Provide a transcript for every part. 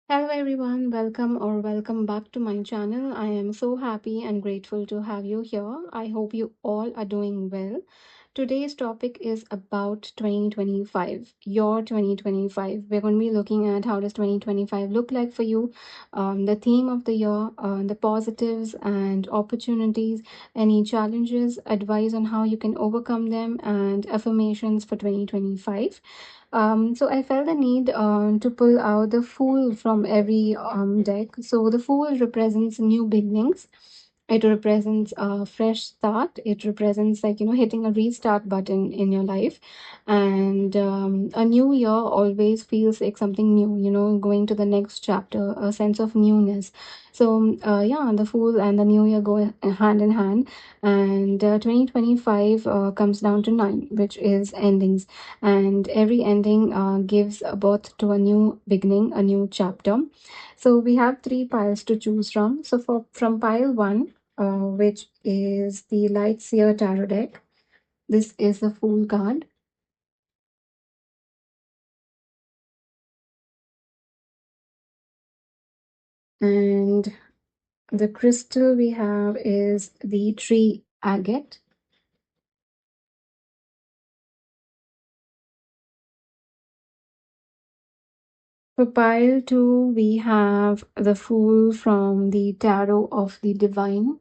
Hello everyone, welcome back to my channel. I am so happy and grateful to have you here. I hope you all are doing well. Today's topic is about 2025, your 2025. We're going to be looking at how does 2025 look like for you, the theme of the year, the positives and opportunities, any challenges, advice on how you can overcome them, and affirmations for 2025. So I felt the need to pull out the Fool from every deck. So the Fool represents new beginnings. It represents a fresh start. It represents, like, hitting a restart button in your life. And a new year always feels like something new, going to the next chapter, a sense of newness. So yeah, the Fool and the new year go hand in hand. And 2025 comes down to nine, which is endings, and every ending gives birth to a new beginning, a new chapter. So we have three piles to choose from. So for from pile one, which is the Light Seer Tarot deck, this is the Fool card. And the crystal we have is the Tree Agate. For pile two, we have the Fool from the Tarot of the Divine.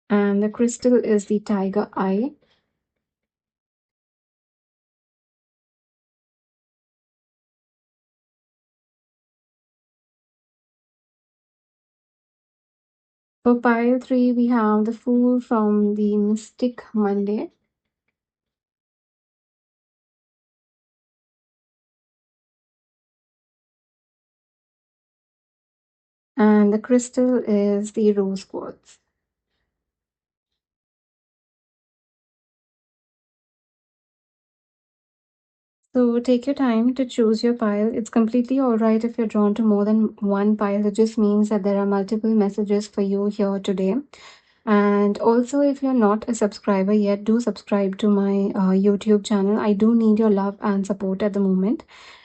And the crystal is the Tiger Eye. For pile three, we have the Fool from the Mystic Monday. And the crystal is the rose quartz. So take your time to choose your pile. It's completely all right if you're drawn to more than one pile. It just means that there are multiple messages for you here today. And also, if you're not a subscriber yet, do subscribe to my YouTube channel. I do need your love and support at the moment.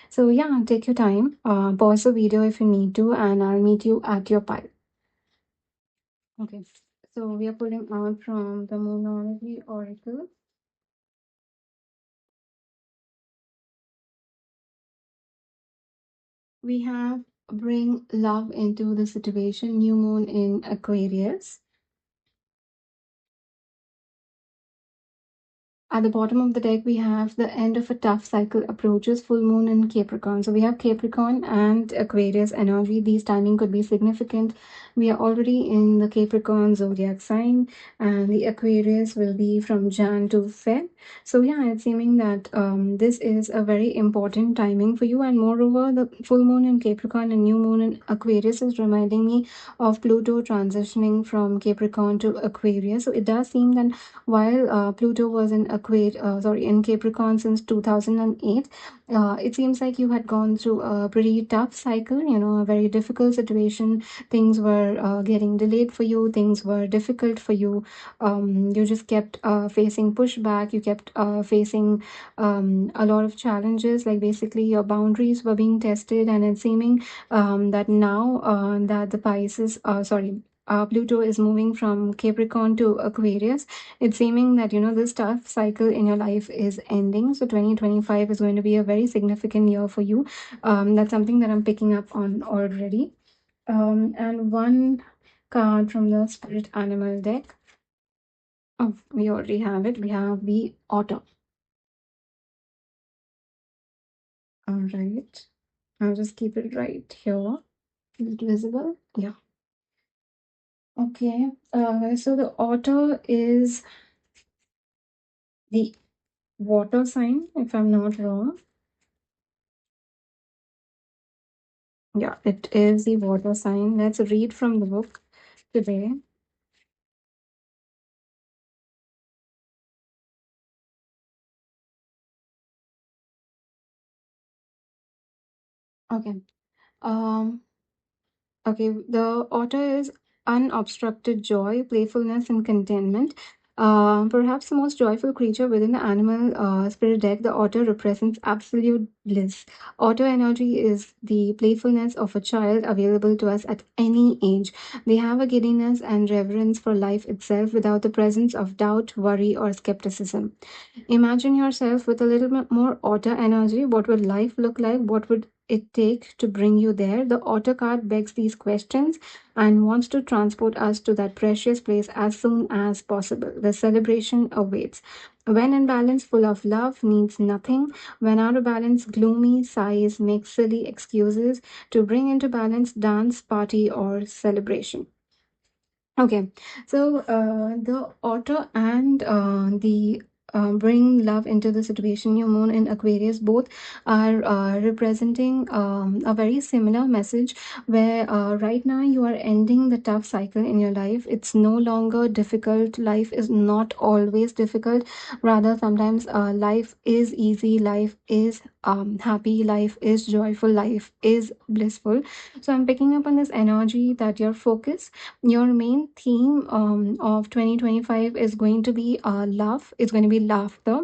So yeah, take your time. Pause the video if you need to, and I'll meet you at your pile. Okay. So we are pulling out from the Moonology Oracle. We have bring love into the situation, new moon in Aquarius. At the bottom of the deck, we have the end of a tough cycle approaches, full moon in Capricorn. So we have Capricorn and Aquarius energy. These timing could be significant. We are already in the Capricorn zodiac sign, and the Aquarius will be from Jan to Feb. So yeah, it's seeming that this is a very important timing for you. And moreover, the full moon in Capricorn and new moon in Aquarius is reminding me of Pluto transitioning from Capricorn to Aquarius. So it does seem that while Pluto was in in Capricorn since 2008, it seems like you had gone through a pretty tough cycle, a very difficult situation. Things were getting delayed for you, things were difficult for you. You just kept facing pushback, you kept facing a lot of challenges, like basically your boundaries were being tested, and it's seeming that now that the Pisces, Pluto is moving from Capricorn to Aquarius. It's seeming that, this tough cycle in your life is ending. So 2025 is going to be a very significant year for you. That's something that I'm picking up on already. And one card from the Spirit Animal deck. Oh, we already have it. We have the Otter. All right. I'll just keep it right here. Is it visible? Yeah. Okay. So the Otter is the water sign, if I'm not wrong. Yeah, it is the water sign. Let's read from the book today. Okay. Um, okay, the otter is unobstructed joy, playfulness, and contentment. Perhaps the most joyful creature within the animal spirit deck, the otter represents absolute bliss. Otter energy is the playfulness of a child available to us at any age. They have a giddiness and reverence for life itself without the presence of doubt, worry, or skepticism. Imagine yourself with a little bit more otter energy. What would life look like? What would it take to bring you there? The otter card begs these questions and wants to transport us to that precious place as soon as possible. The celebration awaits. When in balance, full of love, needs nothing. When out of balance, gloomy, sighs, make silly excuses. To bring into balance, dance, party, or celebration. Okay, so the author and the bring love into the situation, your moon in Aquarius, both are representing a very similar message where right now you are ending the tough cycle in your life. It's no longer difficult. Life is not always difficult. Rather, sometimes life is easy, life is happy, life is joyful, life is blissful. So I'm picking up on this energy that your focus, your main theme of 2025 is going to be love. It's going to be laughter.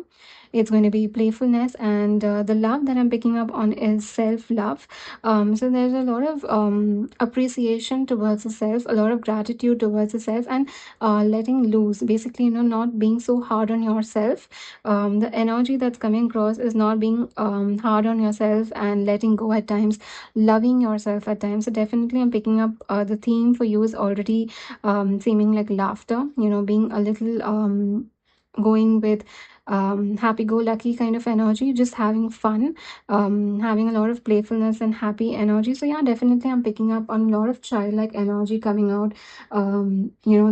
It's going to be playfulness, and the love that I'm picking up on is self-love. So there's a lot of appreciation towards the self, a lot of gratitude towards the self, and letting loose. Basically, not being so hard on yourself. The energy that's coming across is not being hard on yourself and letting go at times, loving yourself at times. So definitely I'm picking up the theme for you is already seeming like laughter, being a little going with happy-go-lucky kind of energy, just having fun, having a lot of playfulness and happy energy. So yeah, definitely I'm picking up on a lot of childlike energy coming out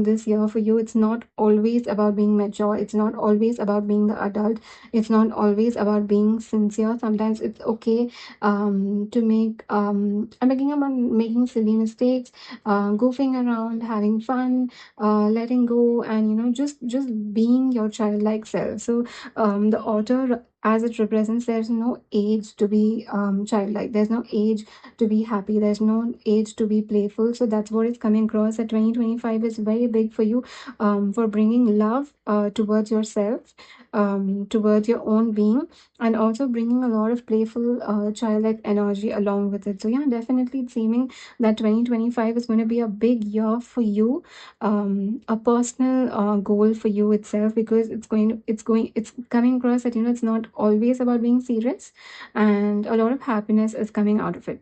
this year for you. It's not always about being mature, it's not always about being the adult, it's not always about being sincere. Sometimes it's okay to make I'm picking up on making silly mistakes, goofing around, having fun, letting go, and just being your childlike self. So the author, as it represents, there's no age to be childlike, there's no age to be happy, there's no age to be playful. So that's what is coming across, that 2025 is very big for you, for bringing love towards yourself, towards your own being, and also bringing a lot of playful childlike energy along with it. So yeah, definitely it's seeming that 2025 is going to be a big year for you, a personal goal for you itself, because it's coming across that it's not always about being serious, and a lot of happiness is coming out of it.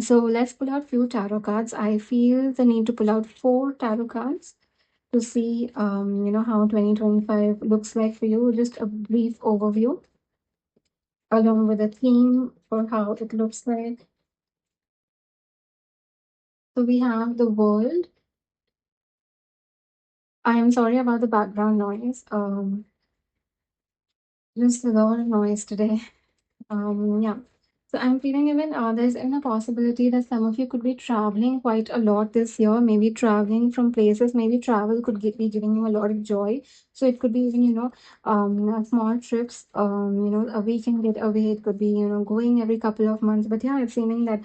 So let's pull out few tarot cards. I feel the need to pull out 4 tarot cards to see how 2025 looks like for you. Just a brief overview along with a theme for how it looks like. So we have the world. I am sorry about the background noise. Just a lot of noise today. Yeah. So I'm feeling even there's even a possibility that some of you could be traveling quite a lot this year, maybe traveling from places, maybe travel could be giving you a lot of joy. So it could be even, small trips, a weekend getaway. It could be, going every couple of months. But yeah, it's seeming that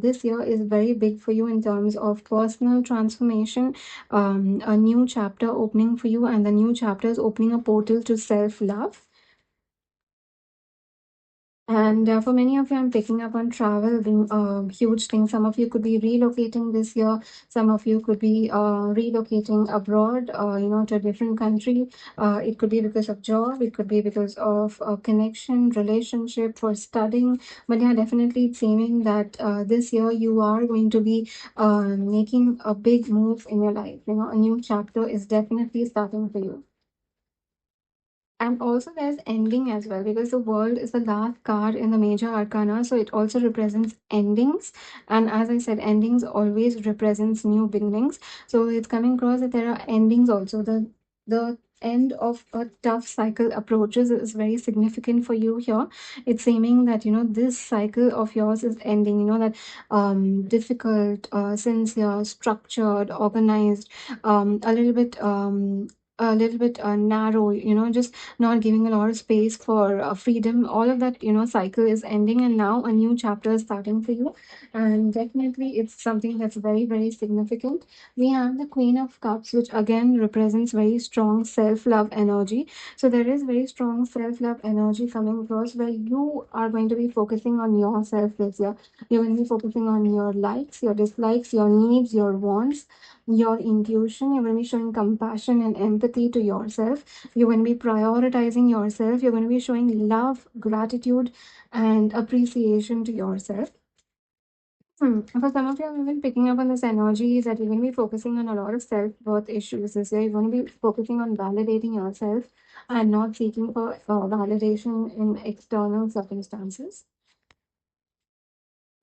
this year is very big for you in terms of personal transformation, a new chapter opening for you, and the new chapter is opening a portal to self-love. And for many of you, I'm picking up on travel being a huge thing. Some of you could be relocating this year. Some of you could be relocating abroad, to a different country. It could be because of job. It could be because of a connection, relationship, for studying. But yeah, definitely it's seeming that this year you are going to be making a big move in your life. A new chapter is definitely starting for you. And also there's ending as well, because the world is the last card in the major arcana, so it also represents endings. And as I said, endings always represents new beginnings. So it's coming across that there are endings also. The end of a tough cycle approaches is very significant for you here. It's seeming that this cycle of yours is ending, that difficult, sincere, structured, organized, a little bit a little bit narrow, just not giving a lot of space for freedom. All of that, cycle is ending, and now a new chapter is starting for you. And definitely, it's something that's very, very significant. We have the Queen of Cups, which again represents very strong self love energy. So, there is very strong self love energy coming across where you are going to be focusing on yourself this year. You're going to be focusing on your likes, your dislikes, your needs, your wants, your intuition. You're going to be showing compassion and empathy to yourself. You're going to be prioritizing yourself. You're going to be showing love, gratitude, and appreciation to yourself. For some of you, I'm even picking up on this energy that you're going to be focusing on a lot of self worth issues this year. You're going to be focusing on validating yourself and not seeking for validation in external circumstances.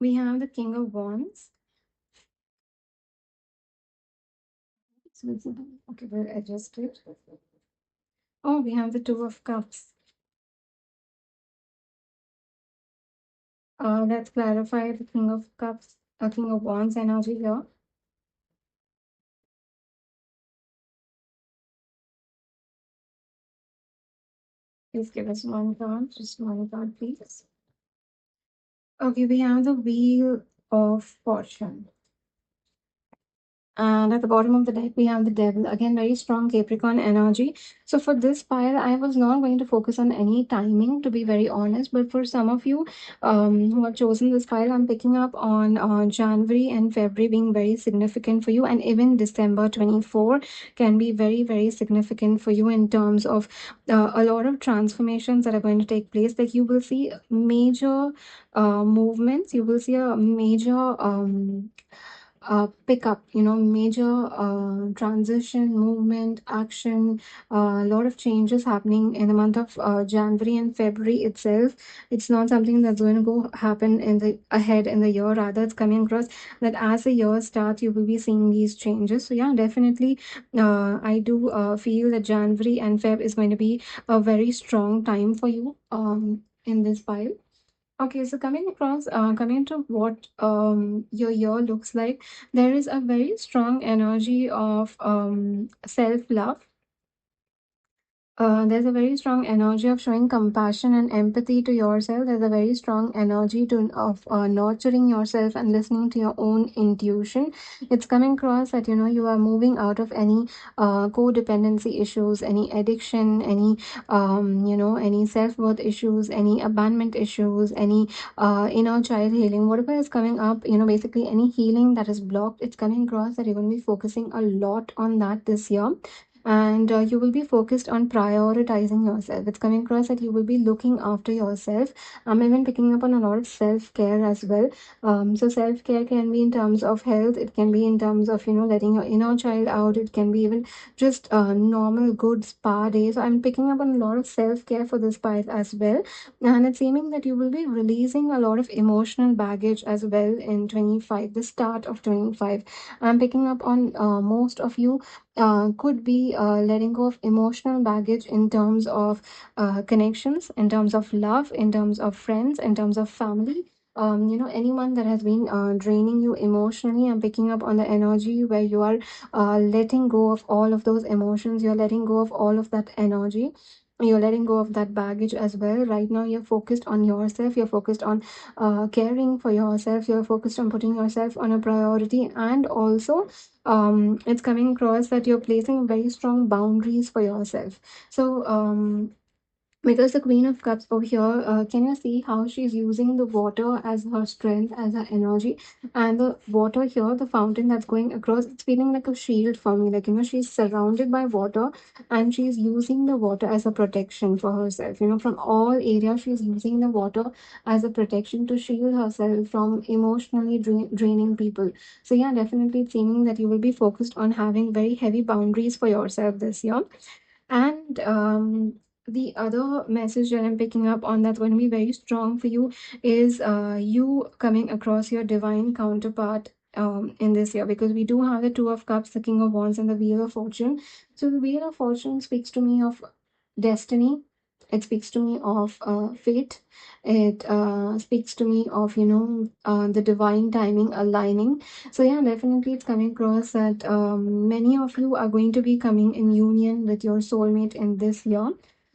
We have the King of Wands. Okay, we'll adjust it. Oh, we have the Two of Cups. Let's clarify the King of Cups, King of Wands energy here. Please give us one card, just one card, please. Okay, we have the Wheel of Fortune. And at the bottom of the deck, we have the Devil. Again, very strong Capricorn energy. So for this pile, I was not going to focus on any timing, to be very honest. But for some of you who have chosen this pile, I'm picking up on January and February being very significant for you. And even December 24 can be very, very significant for you in terms of a lot of transformations that are going to take place. Like you will see major movements. You will see a major... pick up, major transition, movement, action, a lot of changes happening in the month of January and February itself. It's not something that's going to go happen in the ahead in the year. Rather, it's coming across that as the year starts, you will be seeing these changes. So yeah, definitely, I do feel that January and Feb is going to be a very strong time for you in this pile. Okay, so coming to what your year looks like, there is a very strong energy of self-love. There's a very strong energy of showing compassion and empathy to yourself. There's a very strong energy of nurturing yourself and listening to your own intuition. It's coming across that you are moving out of any codependency issues, any addiction, any self worth issues, any abandonment issues, any inner child healing, whatever is coming up. Basically any healing that is blocked. It's coming across that you're going to be focusing a lot on that this year, and you will be focused on prioritizing yourself. It's coming across that you will be looking after yourself. I'm even picking up on a lot of self-care as well. So self-care can be in terms of health, it can be in terms of letting your inner child out, it can be even just a normal good spa day. So I'm picking up on a lot of self-care for this part as well, and it's seeming that you will be releasing a lot of emotional baggage as well in 25, the start of 25. I'm picking up on most of you could be letting go of emotional baggage in terms of connections, in terms of love, in terms of friends, in terms of family. Anyone that has been draining you emotionally. I'm picking up on the energy where you are letting go of all of those emotions. You're letting go of all of that energy. You're letting go of that baggage as well. Right now, you're focused on yourself. You're focused on caring for yourself. You're focused on putting yourself on a priority, and also it's coming across that you're placing very strong boundaries for yourself. So because the Queen of Cups over here, can you see how she's using the water as her strength, as her energy? And the water here, the fountain that's going across, it's feeling like a shield for me. Like, she's surrounded by water and she's using the water as a protection for herself. From all areas, she's using the water as a protection to shield herself from emotionally draining people. So, yeah, definitely it's seeming that you will be focused on having very heavy boundaries for yourself this year. And the other message that I'm picking up on that's going to be very strong for you is you coming across your divine counterpart in this year, because we do have the Two of Cups, the King of Wands, and the Wheel of Fortune. So the Wheel of Fortune speaks to me of destiny. it speaks to me of fate. It speaks to me of, the divine timing aligning. So yeah, definitely it's coming across that many of you are going to be coming in union with your soulmate in this year.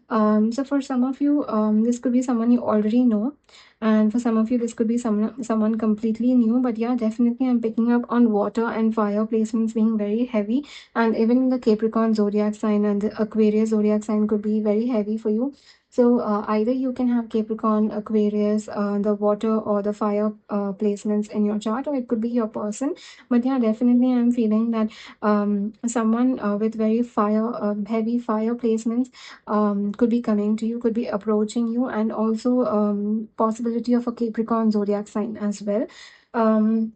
So for some of you, this could be someone you already know, and for some of you, this could be someone completely new. But yeah, definitely, I'm picking up on water and fire placements being very heavy, and even the Capricorn zodiac sign and the Aquarius zodiac sign could be very heavy for you. So either you can have Capricorn, Aquarius, the water or the fire placements in your chart, or it could be your person. But yeah, definitely, I'm feeling that someone with very heavy fire placements could be coming to you, could be approaching you, and also possibility of a Capricorn zodiac sign as well. Um,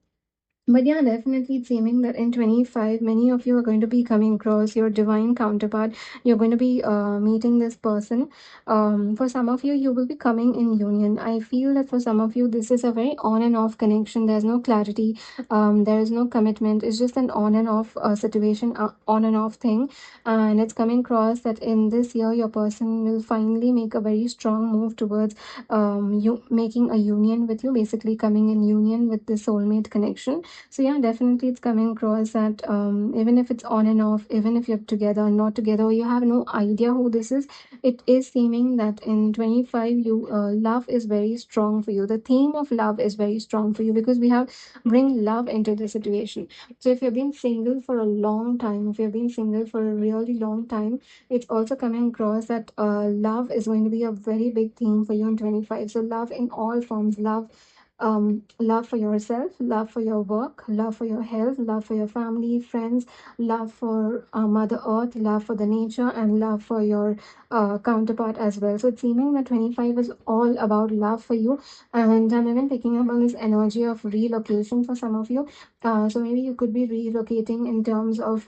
but yeah, definitely it's seeming that in 25, many of you are going to be coming across your divine counterpart. You're going to be meeting this person. For some of you, you will be coming in union. I feel that for some of you, this is a very on and off connection. There's no clarity. There is no commitment. It's just an on and off situation, on and off thing. And it's coming across that in this year, your person will finally make a very strong move towards you making a union with you, basically coming in union with the soulmate connection. So yeah, definitely it's coming across that even if it's on and off, even if you're together or not together, or you have no idea who this is, it is seeming that in 25 you love is very strong for you. The theme of love is very strong for you because we have bring love into the situation. So if you've been single for a long time, if you've been single for a really long time, it's also coming across that love is going to be a very big theme for you in 25. So love in all forms, love for yourself, love for your work, love for your health, love for your family, friends, love for Mother Earth, love for the nature, and love for your counterpart as well. So it's seeming that 25 is all about love for you. And I'm even picking up on this energy of relocation for some of you. So maybe you could be relocating in terms of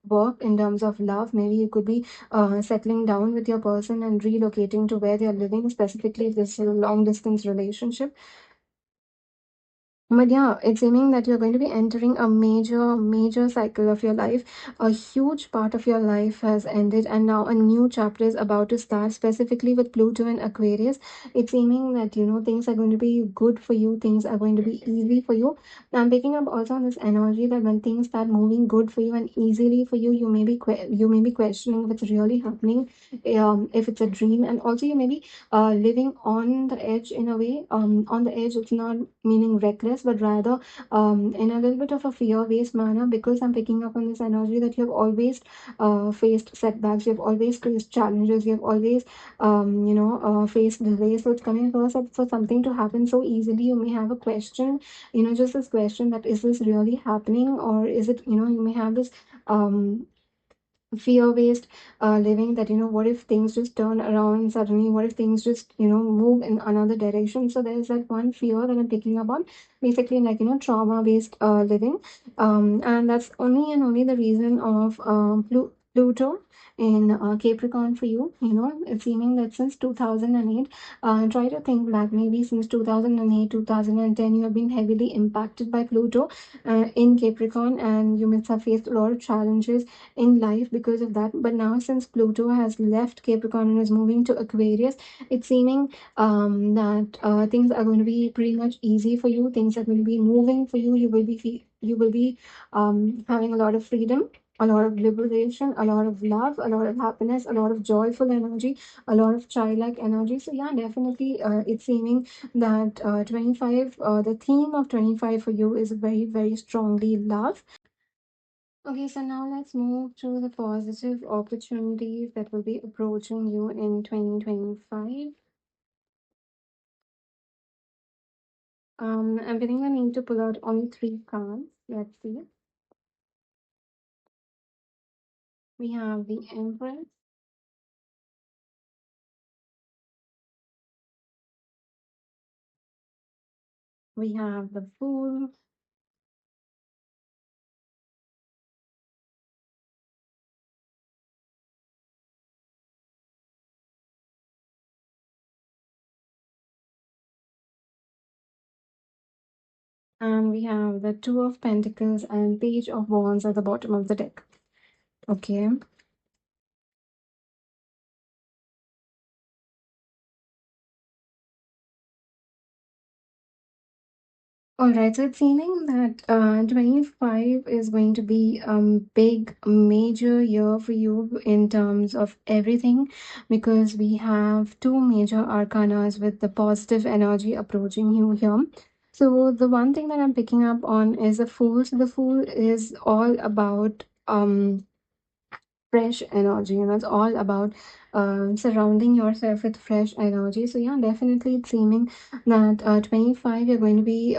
work, in terms of love. Maybe you could be settling down with your person and relocating to where they're living, specifically if this is a long distance relationship. But yeah, it's seeming that you're going to be entering a major cycle of your life. A huge part of your life has ended, and now a new chapter is about to start, specifically with Pluto and Aquarius. It's seeming that, things are going to be good for you, things are going to be easy for you. I'm picking up also on this energy that when things start moving good for you and easily for you, you may be questioning if it's really happening, if it's a dream, and also you may be living on the edge in a way. On the edge, it's not meaning reckless, but rather in a little bit of a fear-based manner, because I'm picking up on this energy that you have always faced setbacks, you've always faced challenges, you've always, faced delays. So it's coming across that for something to happen so easily, you may have a question, just this question that is this really happening, or is it, you may have this fear-based living, that what if things just turn around suddenly, what if things just move in another direction. So there's that one fear that I'm picking up on, basically, like trauma-based living, and that's only and only the reason of Pluto in Capricorn for you. It's seeming that since 2008, try to think back, maybe since 2008, 2010, you have been heavily impacted by Pluto in Capricorn, and you must have faced a lot of challenges in life because of that. But now, since Pluto has left Capricorn and is moving to Aquarius, it's seeming that things are going to be pretty much easy for you. Things are going to be moving for you. You will be having a lot of freedom, a lot of liberation, a lot of love, a lot of happiness, a lot of joyful energy, a lot of childlike energy. So yeah, definitely, it's seeming that 25, the theme of 25 for you is very, very strongly love. Okay, so now let's move to the positive opportunities that will be approaching you in 2025. I'm feeling the need to pull out only three cards. Let's see. We have the Empress, we have the Fool, and we have the Two of Pentacles and Page of Wands at the bottom of the deck. Okay. All right, so it's seeming that 25 is going to be a big, major year for you in terms of everything, because we have two major arcanas with the positive energy approaching you here. So the one thing that I'm picking up on is the Fool. So the Fool is all about fresh energy, and it's all about surrounding yourself with fresh energy. So yeah, definitely it's seeming that 25 you're going to be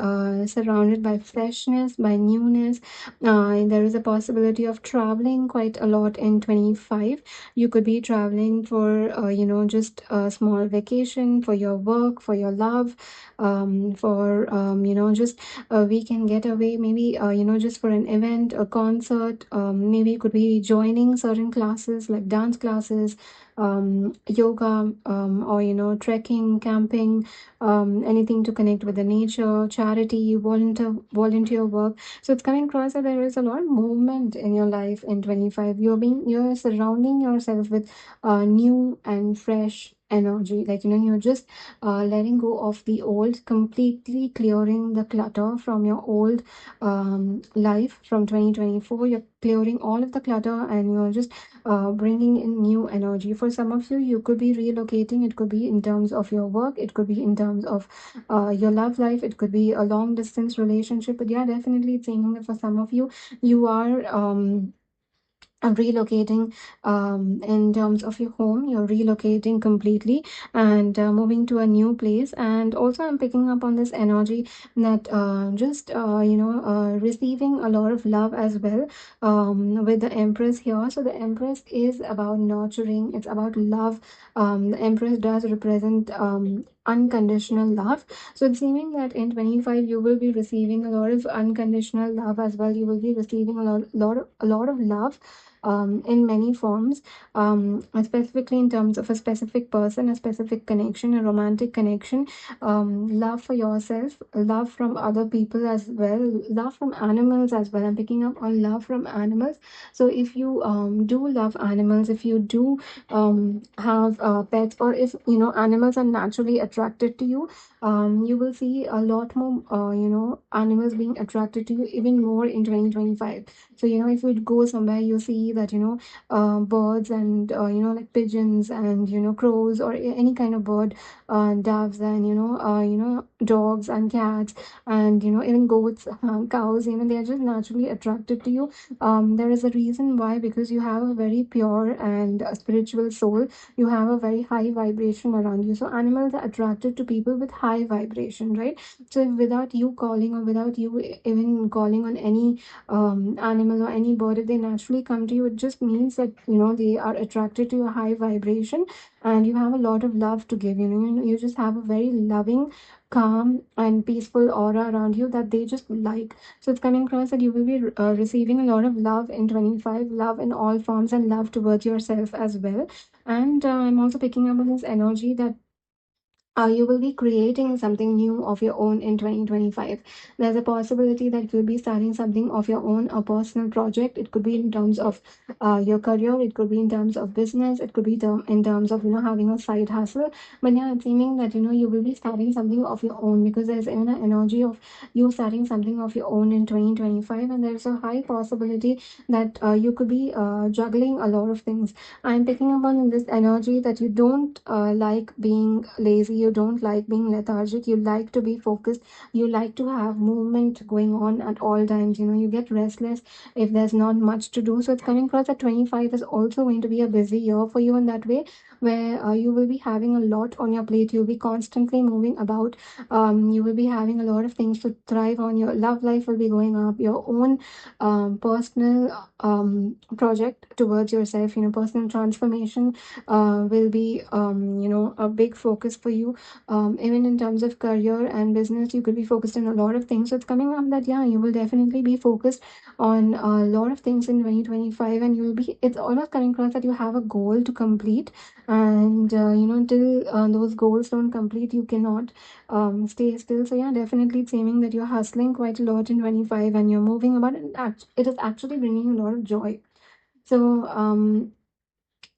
surrounded by freshness, by newness. There is a possibility of traveling quite a lot in 25. You could be traveling for just a small vacation, for your work, for your love, for just a weekend getaway, maybe just for an event, a concert. Maybe you could be joining certain classes like dance classes, yoga, or trekking, camping, anything to connect with the nature, charity, volunteer work. So it's coming across that there is a lot of movement in your life in 25. You're surrounding yourself with new and fresh energy, like you're just letting go of the old, completely clearing the clutter from your old life from 2024. You're clearing all of the clutter, and you're just bringing in new energy. For some of you, you could be relocating. It could be in terms of your work, it could be in terms of your love life, it could be a long distance relationship. But yeah, definitely it's saying that for some of you, you are relocating in terms of your home. You're relocating completely and moving to a new place. And also I'm picking up on this energy that just receiving a lot of love as well, with the Empress here. So the Empress is about nurturing, it's about love. The Empress does represent unconditional love. So it's seeming that in 25 you will be receiving a lot of unconditional love as well. You will be receiving a lot of love in many forms, specifically in terms of a specific person, a specific connection, a romantic connection, love for yourself, love from other people as well, love from animals as well. I'm picking up on love from animals. So if you do love animals, if you do have pets, or if animals are naturally attracted to you, you will see a lot more animals being attracted to you even more in 2025. So if you go somewhere, you see that birds and like pigeons and crows, or any kind of bird, doves, and dogs and cats, and even goats, cows, they are just naturally attracted to you. There is a reason why, because you have a very pure and spiritual soul. You have a very high vibration around you. So animals are attracted to people with high vibration, right? So if without you calling, or without you even calling on any animal or any bird, if they naturally come to you, it just means that they are attracted to your high vibration, and you have a lot of love to give. You just have a very loving, calm and peaceful aura around you that they just like. So it's coming across that you will be receiving a lot of love in 25, love in all forms, and love towards yourself as well. And I'm also picking up on this energy that you will be creating something new of your own in 2025. There's a possibility that you'll be starting something of your own, a personal project. It could be in terms of your career, it could be in terms of business, it could be in terms of having a side hustle. But yeah, it's seeming that you will be starting something of your own, because there's even an energy of you starting something of your own in 2025, and there's a high possibility that you could be juggling a lot of things. I'm picking up on this energy that you don't like being lazy, you don't like being lethargic, you like to be focused, you like to have movement going on at all times. You get restless if there's not much to do. So it's coming across that 25 is also going to be a busy year for you in that way, where you will be having a lot on your plate. You'll be constantly moving about. You will be having a lot of things to thrive on. Your love life will be going up. Your own personal project towards yourself, personal transformation will be a big focus for you. Even in terms of career and business, you could be focused on a lot of things. So it's coming up that yeah, you will definitely be focused on a lot of things in 2025, and you'll be, it's almost coming across that you have a goal to complete, and till those goals don't complete, you cannot stay still. So yeah, definitely it's aiming that you're hustling quite a lot in 25, and you're moving about, and it is actually bringing a lot of joy. So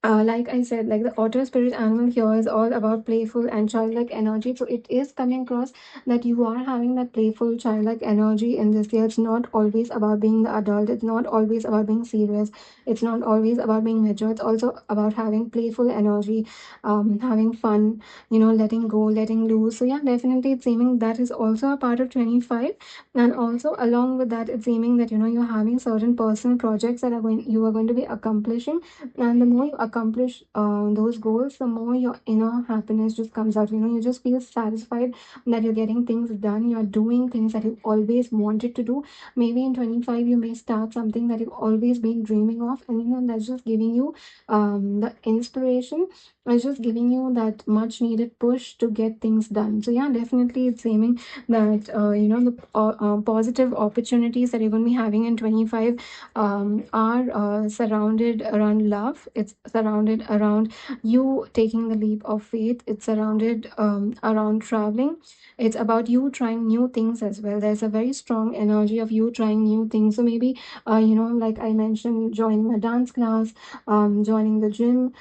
like I said, like the otter spirit animal here is all about playful and childlike energy. So it is coming across that you are having that playful childlike energy in this year. It's not always about being the adult. It's not always about being serious. It's not always about being mature. It's also about having playful energy, having fun, letting go, letting loose. So yeah, definitely it's seeming that is also a part of 25. And also along with that, it's seeming that you're having certain personal projects that you are going to be accomplishing, and the more you accomplish those goals, the more your inner happiness just comes out. You just feel satisfied that you're getting things done, you're doing things that you always wanted to do. Maybe in 25 you may start something that you've always been dreaming of, and that's just giving you the inspiration. It's just giving you that much needed push to get things done. So yeah, definitely it's aiming that the positive opportunities that you're going to be having in 25 are surrounded around love. It's surrounded around you taking the leap of faith. It's surrounded around traveling. It's about you trying new things as well. There's a very strong energy of you trying new things. So maybe, like I mentioned, joining a dance class, joining the gym,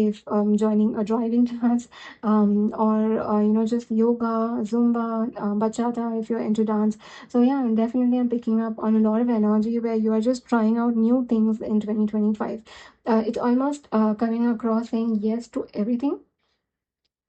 if joining a driving class, or just yoga, Zumba, bachata if you're into dance. So yeah, definitely I'm picking up on a lot of energy where you are just trying out new things in 2025. It's almost coming across saying yes to everything.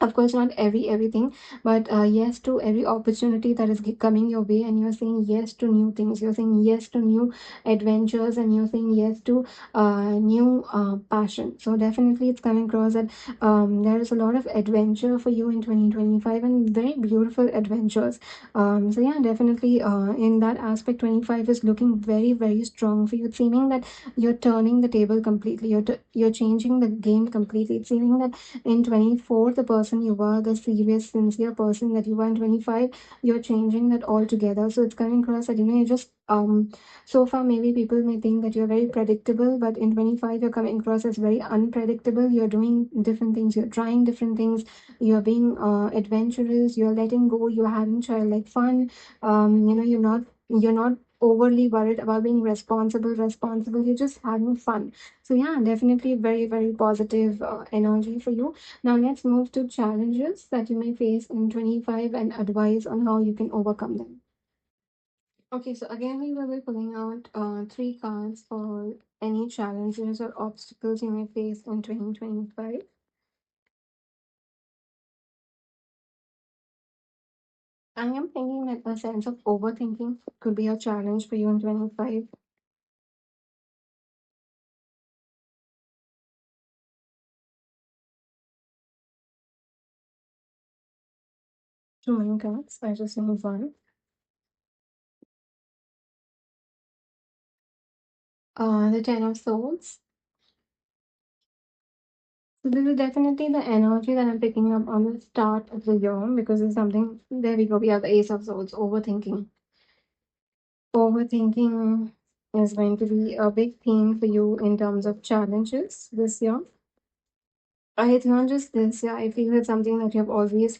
Of course, not everything, but yes to every opportunity that is coming your way, and you're saying yes to new things. You're saying yes to new adventures, and you're saying yes to new passion. So definitely it's coming across that there is a lot of adventure for you in 2025, and very beautiful adventures. So yeah, definitely in that aspect, 25 is looking very, very strong for you. It's seeming that you're turning the table completely. You're changing the game completely. It's seeming that in 24, the person you were, the serious, sincere person that you were in 25, you're changing that altogether. So it's coming across that, you just, so far, maybe people may think that you're very predictable, but in 25, you're coming across as very unpredictable. You're doing different things, you're trying different things, you're being adventurous, you're letting go, you're having childlike fun. You're not overly worried about being responsible. You're just having fun. So yeah, definitely very, very positive energy for you. Now let's move to challenges that you may face in 25 and advice on how you can overcome them. Okay, so again we will be pulling out three cards for any challenges or obstacles you may face in 2025. I am thinking that a sense of overthinking could be a challenge for you in 25. Too many cards. I just need one. The Ten of Swords. So this is definitely the energy that I'm picking up on the start of the year, because it's something. There we go. We have the Ace of Swords. Overthinking. Overthinking is going to be a big theme for you in terms of challenges this year. It's not just this. Yeah, I feel it's something that you've always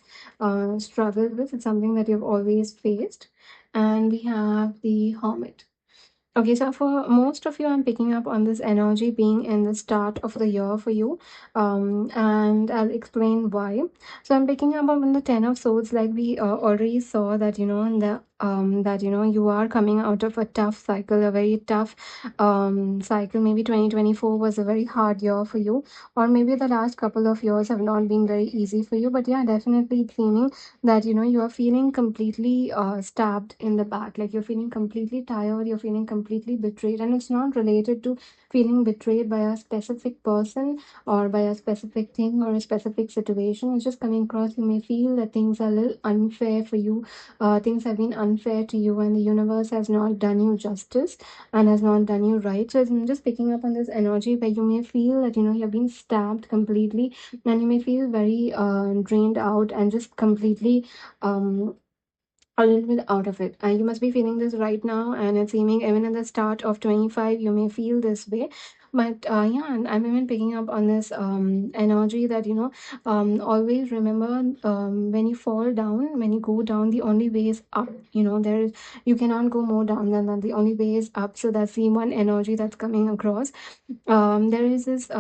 struggled with. It's something that you've always faced. And we have the Hermit. Okay, so for most of you, I'm picking up on this energy being in the start of the year for you, and I'll explain why. So I'm picking up on the Ten of Swords, like we already saw that in the that you are coming out of a tough cycle, a very tough cycle. Maybe 2024 was a very hard year for you, or maybe the last couple of years have not been very easy for you. But yeah, definitely it's seeming that you are feeling completely stabbed in the back, like you're feeling completely tired, you're feeling completely betrayed, and it's not related to feeling betrayed by a specific person or by a specific thing or a specific situation. It's just coming across, you may feel that things are a little unfair for you. Things have been unfair to you, and the universe has not done you justice and has not done you right. So I'm just picking up on this energy where you may feel that you've been stabbed completely, and you may feel very drained out and just completely um a little bit out of it. And you must be feeling this right now, and it's seeming even at the start of 25, you may feel this way. But yeah, and I'm even picking up on this energy that, always remember, when you fall down, when you go down, the only way is up. You cannot go more down than that. The only way is up. So that's the one energy that's coming across. There is this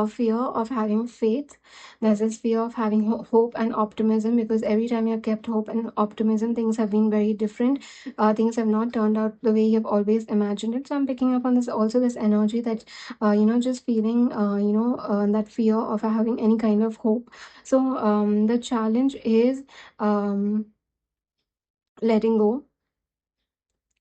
fear of having faith. There's this fear of having hope and optimism, because every time you've kept hope and optimism, things have been very different. Things have not turned out the way you've always imagined it. So I'm picking up on this also, this energy that, just feeling, that fear of having any kind of hope. So the challenge is letting go,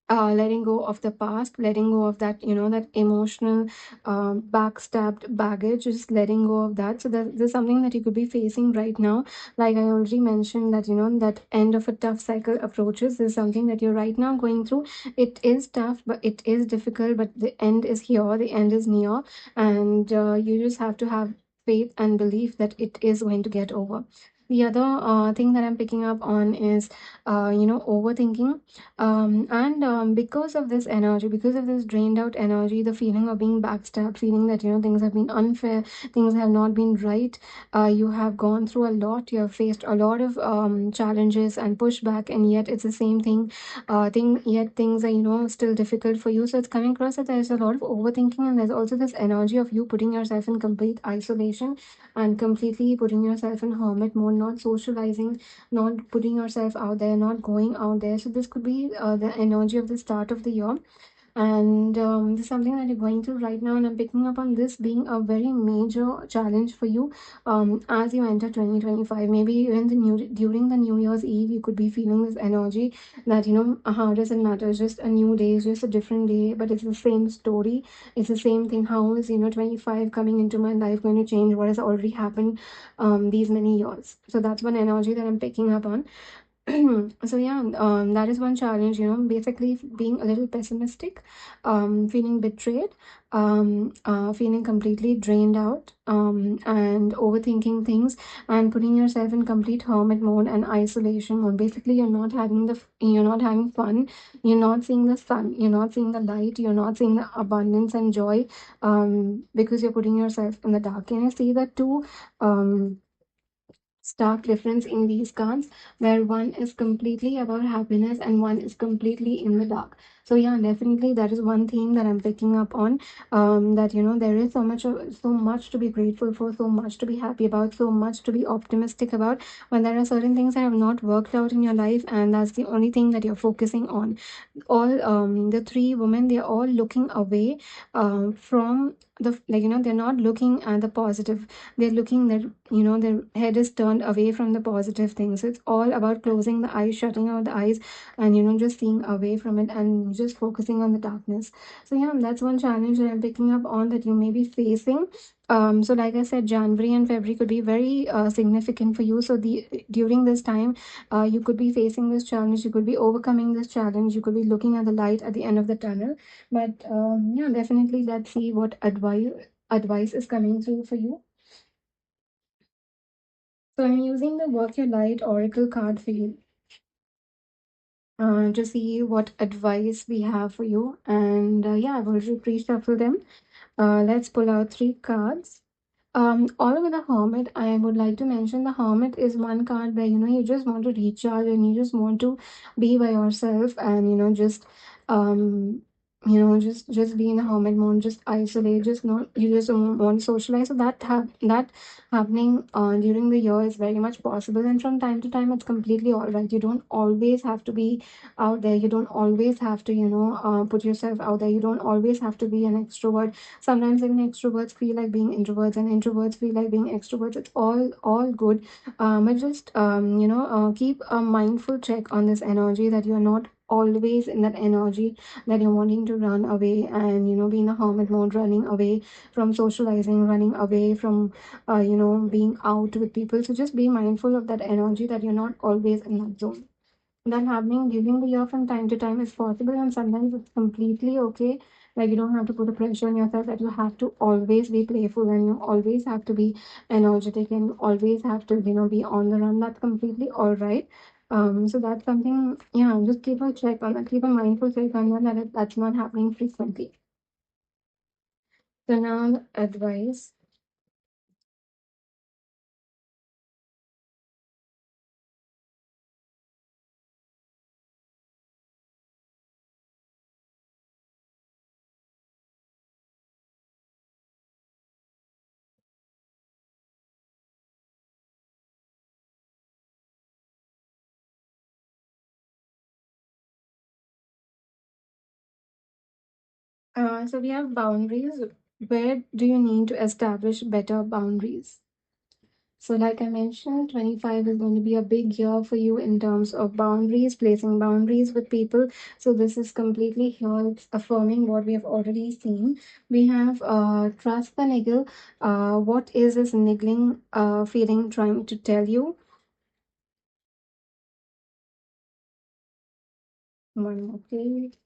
letting go of the past, letting go of that, that emotional, backstabbed baggage, just letting go of that. So there's something that you could be facing right now. Like I already mentioned, that, that end of a tough cycle approaches. There's something that you're right now going through. It is tough, but it is difficult, but the end is here, the end is near. And you just have to have faith and belief that it is going to get over. The other thing that I'm picking up on is, overthinking, and because of this energy, because of this drained out energy, the feeling of being backstabbed, feeling that, things have been unfair, things have not been right. You have gone through a lot, you have faced a lot of challenges and pushback, and yet it's the same thing, yet things are, still difficult for you. So it's coming across that there's a lot of overthinking, and there's also this energy of you putting yourself in complete isolation and completely putting yourself in hermit mode, not socializing, not putting yourself out there, not going out there. So this could be the energy of the start of the year. And this is something that you're going through right now, and I'm picking up on this being a very major challenge for you as you enter 2025. Maybe even during the New Year's Eve, you could be feeling this energy that, how does it matter? It's just a new day, it's just a different day, but it's the same story, it's the same thing. How is, 25 coming into my life going to change what has already happened these many years? So that's one energy that I'm picking up on. So yeah, that is one challenge, basically being a little pessimistic, feeling betrayed, feeling completely drained out, and overthinking things, and putting yourself in complete hermit mode and isolation mode. Basically, you're not having fun, you're not seeing the sun, you're not seeing the light, you're not seeing the abundance and joy, because you're putting yourself in the dark. Can I see that too? Stark difference in these cards, where one is completely about happiness and one is completely in the dark. So yeah, definitely that is one theme that I'm picking up on, that, there is so much to be grateful for, so much to be happy about, so much to be optimistic about, when there are certain things that have not worked out in your life, and that's the only thing that you're focusing on. All the three women, they're all looking away from the, they're not looking at the positive. They're looking that, their head is turned away from the positive things. So it's all about closing the eyes, shutting out the eyes, and, just seeing away from it and just focusing on the darkness. So yeah, that's one challenge that I'm picking up on, that you may be facing. So like I said, January and February could be very significant for you. So the during this time, you could be facing this challenge, you could be overcoming this challenge, you could be looking at the light at the end of the tunnel. But yeah, definitely let's see what advice is coming through for you. So I'm using the Work Your Light Oracle card for you, to see what advice we have for you. And yeah, I've already pre-shuffled them. Let's pull out three cards. All over the Hermit, I would like to mention the Hermit is one card where, you just want to recharge, and you just want to be by yourself, and, just um just be in the hermit mode, just isolate, just not, you just don't want to socialize. So that happening during the year is very much possible, and from time to time it's completely all right. You don't always have to be out there, you don't always have to, put yourself out there, you don't always have to be an extrovert. Sometimes even extroverts feel like being introverts, and introverts feel like being extroverts. It's all good. But just keep a mindful check on this energy, that you're not always in that energy, that you're wanting to run away and, be in a hermit mode, running away from socializing, running away from being out with people. So just be mindful of that energy, that you're not always in that zone. That happening during the year from time to time is possible, and sometimes it's completely okay. Like, you don't have to put a pressure on yourself that you have to always be playful, and you always have to be energetic, and you always have to, be on the run. That's completely all right. So that's something, yeah, just keep a check on that, keep a mindful check on that, that's not happening frequently. So now advice. So we have boundaries. Where do you need to establish better boundaries? So, like I mentioned, 25 is going to be a big year for you in terms of boundaries, placing boundaries with people. So, this is completely here. It's affirming what we have already seen. We have trust the niggle. What is this niggling feeling trying to tell you? One more, please.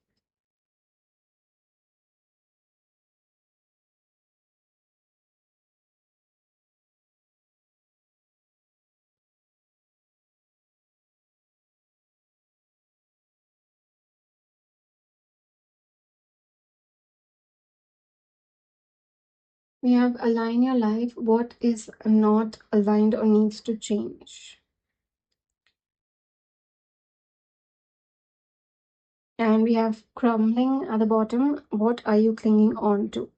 We have align your life. What is not aligned or needs to change? And we have crumbling at the bottom. What are you clinging on to?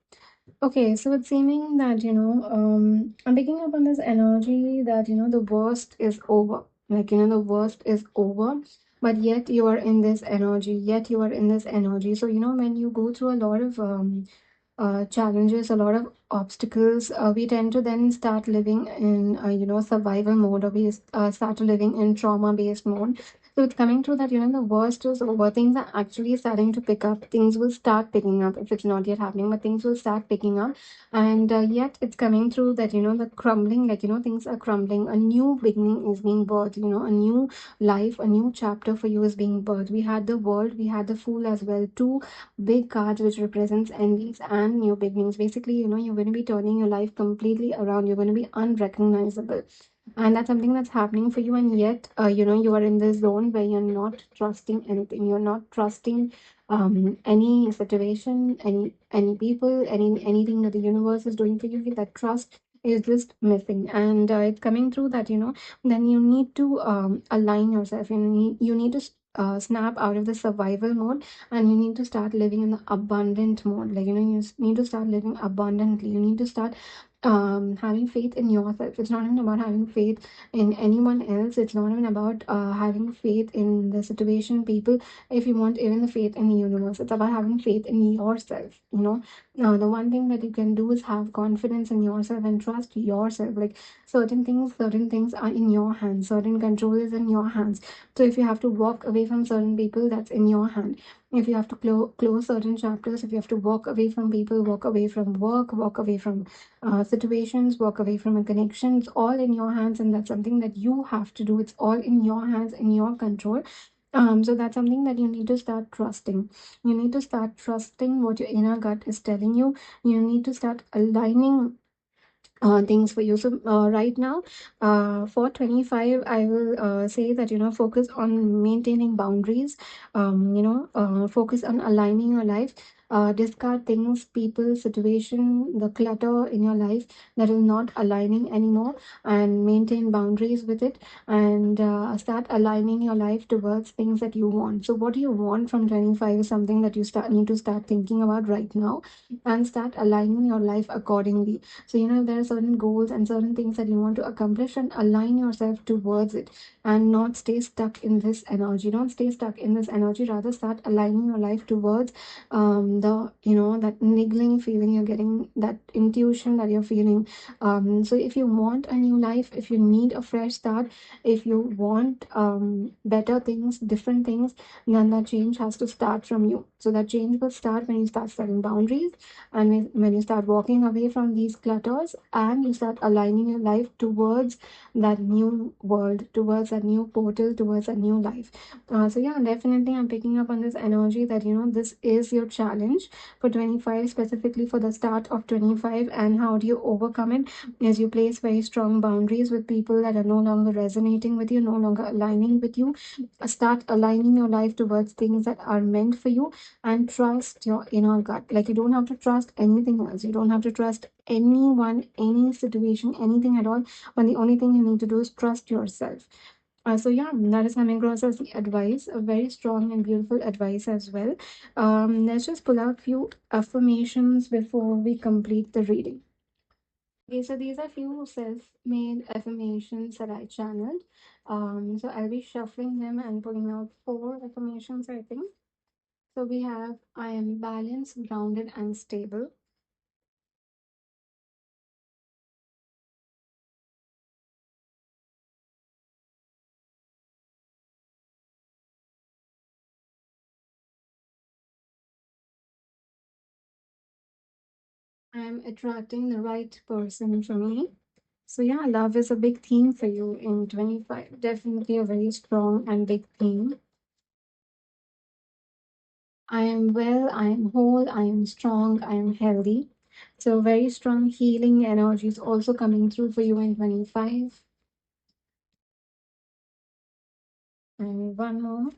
Okay, so it's seeming that, I'm picking up on this energy that, the worst is over. Like, the worst is over, but yet you are in this energy, yet you are in this energy. So, when you go through a lot of challenges, a lot of obstacles, we tend to then start living in, survival mode, or we start living in trauma-based mode. So it's coming through that, the worst is over. Things are actually starting to pick up. Things will start picking up if it's not yet happening, but things will start picking up. And yet it's coming through that, the crumbling, like, things are crumbling. A new beginning is being birthed, a new life, a new chapter for you is being birthed. We had the world, we had the fool as well. Two big cards which represents endings and new beginnings. Basically, you're going to be turning your life completely around. You're going to be unrecognizable, and that's something that's happening for you. And yet, you are in this zone where you're not trusting anything. You're not trusting any situation, any people, anything that the universe is doing for you. That trust is just missing, and it's coming through that, then you need to align yourself. You need to snap out of the survival mode, and you need to start living in the abundant mode. Like, need to start living abundantly. You need to start having faith in yourself. It's not even about having faith in anyone else. It's not even about having faith in the situation, people. If you want, even the faith in the universe, it's about having faith in yourself. Now the one thing that you can do is have confidence in yourself and trust yourself. Like, certain things are in your hands, certain control is in your hands. So if you have to walk away from certain people, that's in your hand. If you have to close certain chapters, if you have to walk away from people, walk away from work, walk away from situations, walk away from a connection, it's all in your hands, and that's something that you have to do. It's all in your hands, in your control. So that's something that you need to start trusting. You need to start trusting what your inner gut is telling you. You need to start aligning things for you. So right now, for 25, I will say that, focus on maintaining boundaries. Focus on aligning your life. Discard things, people, situation, the clutter in your life that is not aligning anymore, and maintain boundaries with it, and start aligning your life towards things that you want. So what do you want from 25 is something that you need to start thinking about right now, and start aligning your life accordingly. So, if there are certain goals and certain things that you want to accomplish, and align yourself towards it, and not stay stuck in this energy. Don't stay stuck in this energy. Rather, start aligning your life towards that niggling feeling you're getting, that intuition that you're feeling. So, if you want a new life, if you need a fresh start, if you want better things, different things, then that change has to start from you. So, that change will start when you start setting boundaries, and when you start walking away from these clutters, and you start aligning your life towards that new world, towards that new portal, towards a new life. So yeah, definitely I'm picking up on this energy that, this is your challenge. challenge for 25, specifically for the start of 25. And how do you overcome it? As you place very strong boundaries with people that are no longer resonating with you, no longer aligning with you. Start aligning your life towards things that are meant for you, and trust your inner gut. Like, you don't have to trust anything else. You don't have to trust anyone, any situation, anything at all. But the only thing you need to do is trust yourself. So yeah, that is coming across as the advice, a very strong and beautiful advice as well. Let's just pull out few affirmations before we complete the reading. Okay, so these are few self-made affirmations that I channeled. So I'll be shuffling them and pulling out four affirmations, I think. So we have, I am balanced, grounded, and stable. I am attracting the right person for me. So yeah, love is a big theme for you in 25. Definitely a very strong and big theme. I am well, I am whole, I am strong, I am healthy. So very strong healing energy is also coming through for you in 25. And one more.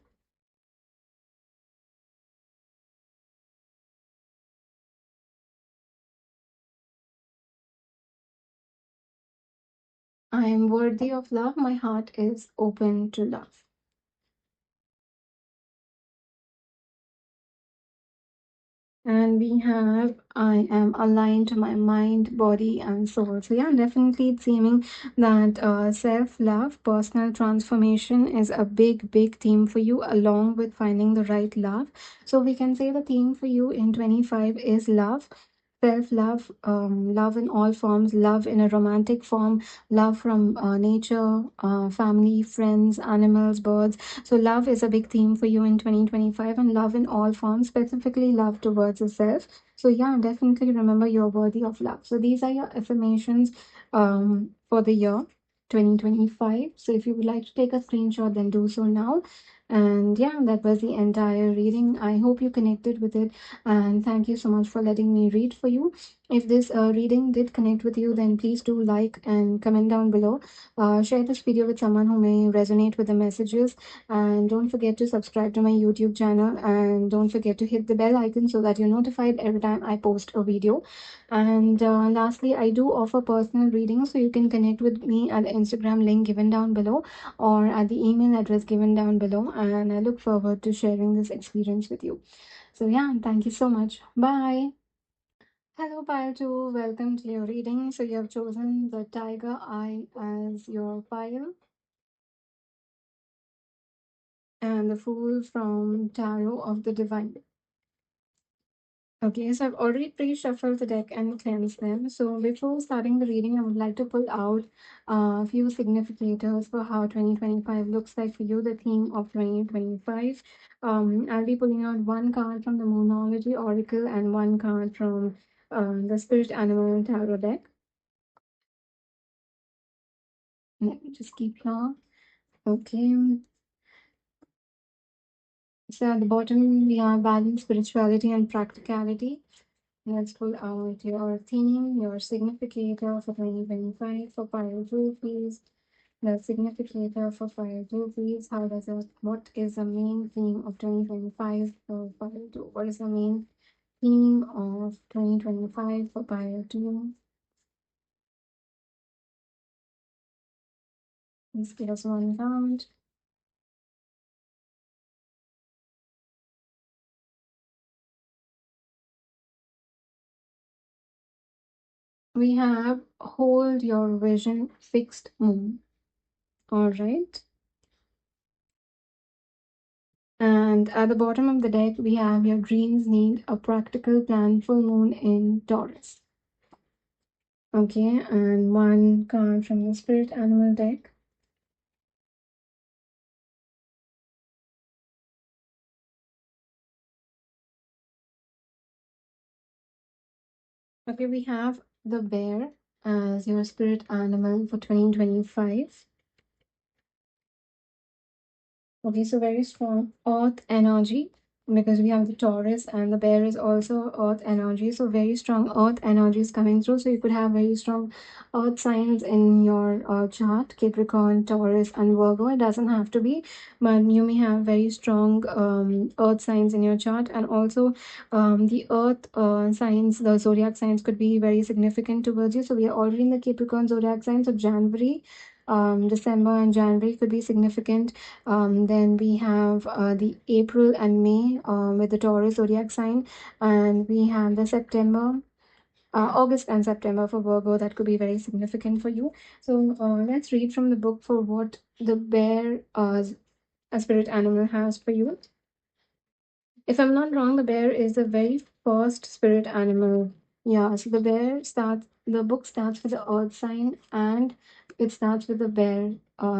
I am worthy of love. My heart is open to love. And we have, I am aligned to my mind, body, and soul. So yeah, definitely it's seeming that self-love, personal transformation is a big, big theme for you, along with finding the right love. So we can say the theme for you in 25 is love. Self-love, love in all forms, love in a romantic form, love from nature, family, friends, animals, birds. So love is a big theme for you in 2025, and love in all forms, specifically love towards yourself. So yeah, definitely remember you're worthy of love. So these are your affirmations for the year 2025. So if you would like to take a screenshot, then do so now. And yeah, that was the entire reading. I hope you connected with it, and thank you so much for letting me read for you. If this reading did connect with you, then please do like and comment down below. Share this video with someone who may resonate with the messages, and don't forget to subscribe to my YouTube channel, and don't forget to hit the bell icon so that you're notified every time I post a video. And lastly, I do offer personal readings, so you can connect with me at the Instagram link given down below, or at the email address given down below, and I look forward to sharing this experience with you. So yeah, thank you so much. Bye. Hello, Pile 2. Welcome to your reading. So you have chosen the Tiger Eye as your pile, and the Fool from Tarot of the Divine. Okay, so I've already pre-shuffled the deck and cleansed them. So before starting the reading, I would like to pull out a few significators for how 2025 looks like for you, the theme of 2025. I'll be pulling out one card from the Moonology Oracle and one card from the Spirit Animal Tarot deck. Let me just keep here. Okay. So at the bottom, we have balance, spirituality, and practicality. Let's pull out your theme, your significator for 2025 for pile 2, please. The significator for pile 2, please. How does it, what is the main theme of 2025 for pile 2? What is the main theme of 2025 for pile 2? Please give us one count. We have hold your vision, fixed moon. All right. And at the bottom of the deck, we have your dreams need a practical plan, full moon in Taurus. Okay, and one card from the Spirit Animal deck. Okay, we have the bear as your spirit animal for 2025. Okay, so very strong earth energy. because we have the Taurus, and the bear is also earth energy. So very strong earth energy is coming through. So you could have very strong earth signs in your chart: Capricorn, Taurus, and Virgo. It doesn't have to be, but you may have very strong earth signs in your chart. And also the earth signs, the zodiac signs, could be very significant towards you. So we are already in the Capricorn zodiac signs of January. December and January could be significant. Then we have the April and May with the Taurus zodiac sign, and we have the September, August and September for Virgo. That could be very significant for you. So let's read from the book for what the bear, a spirit animal, has for you. If I'm not wrong, the bear is the very first spirit animal. Yeah, so the book starts with the earth sign, and it starts with the bear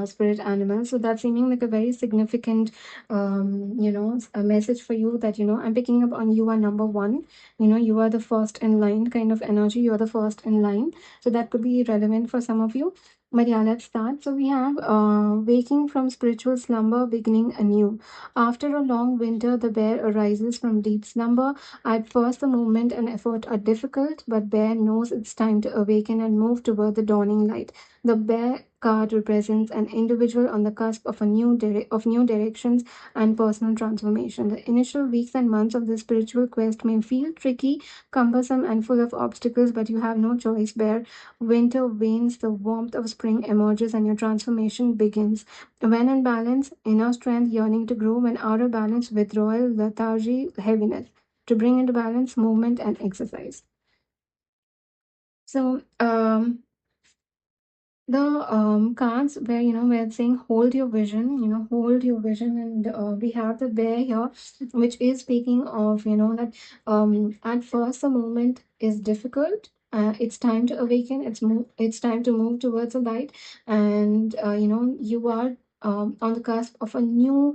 spirit animal. So that's seeming like a very significant, a message for you that, I'm picking up on you are number one. You are the first in line kind of energy. You're the first in line. So that could be relevant for some of you. But yeah, let's start. So we have waking from spiritual slumber, beginning anew. After a long winter, the bear arises from deep slumber. At first, the movement and effort are difficult, but bear knows it's time to awaken and move toward the dawning light. The bear card represents an individual on the cusp of new directions and personal transformation. The initial weeks and months of the spiritual quest may feel tricky, cumbersome, and full of obstacles, but you have no choice, bear. Winter wanes, the warmth of spring emerges, and your transformation begins. When in balance, inner strength, yearning to grow; when out of balance, withdrawal, lethargy, heaviness. To bring into balance, movement and exercise. So, the cards where, where it's saying hold your vision, hold your vision, and we have the bear here, which is speaking of, that at first the moment is difficult. It's time to awaken. It's time to move towards the light, and you are on the cusp of a new,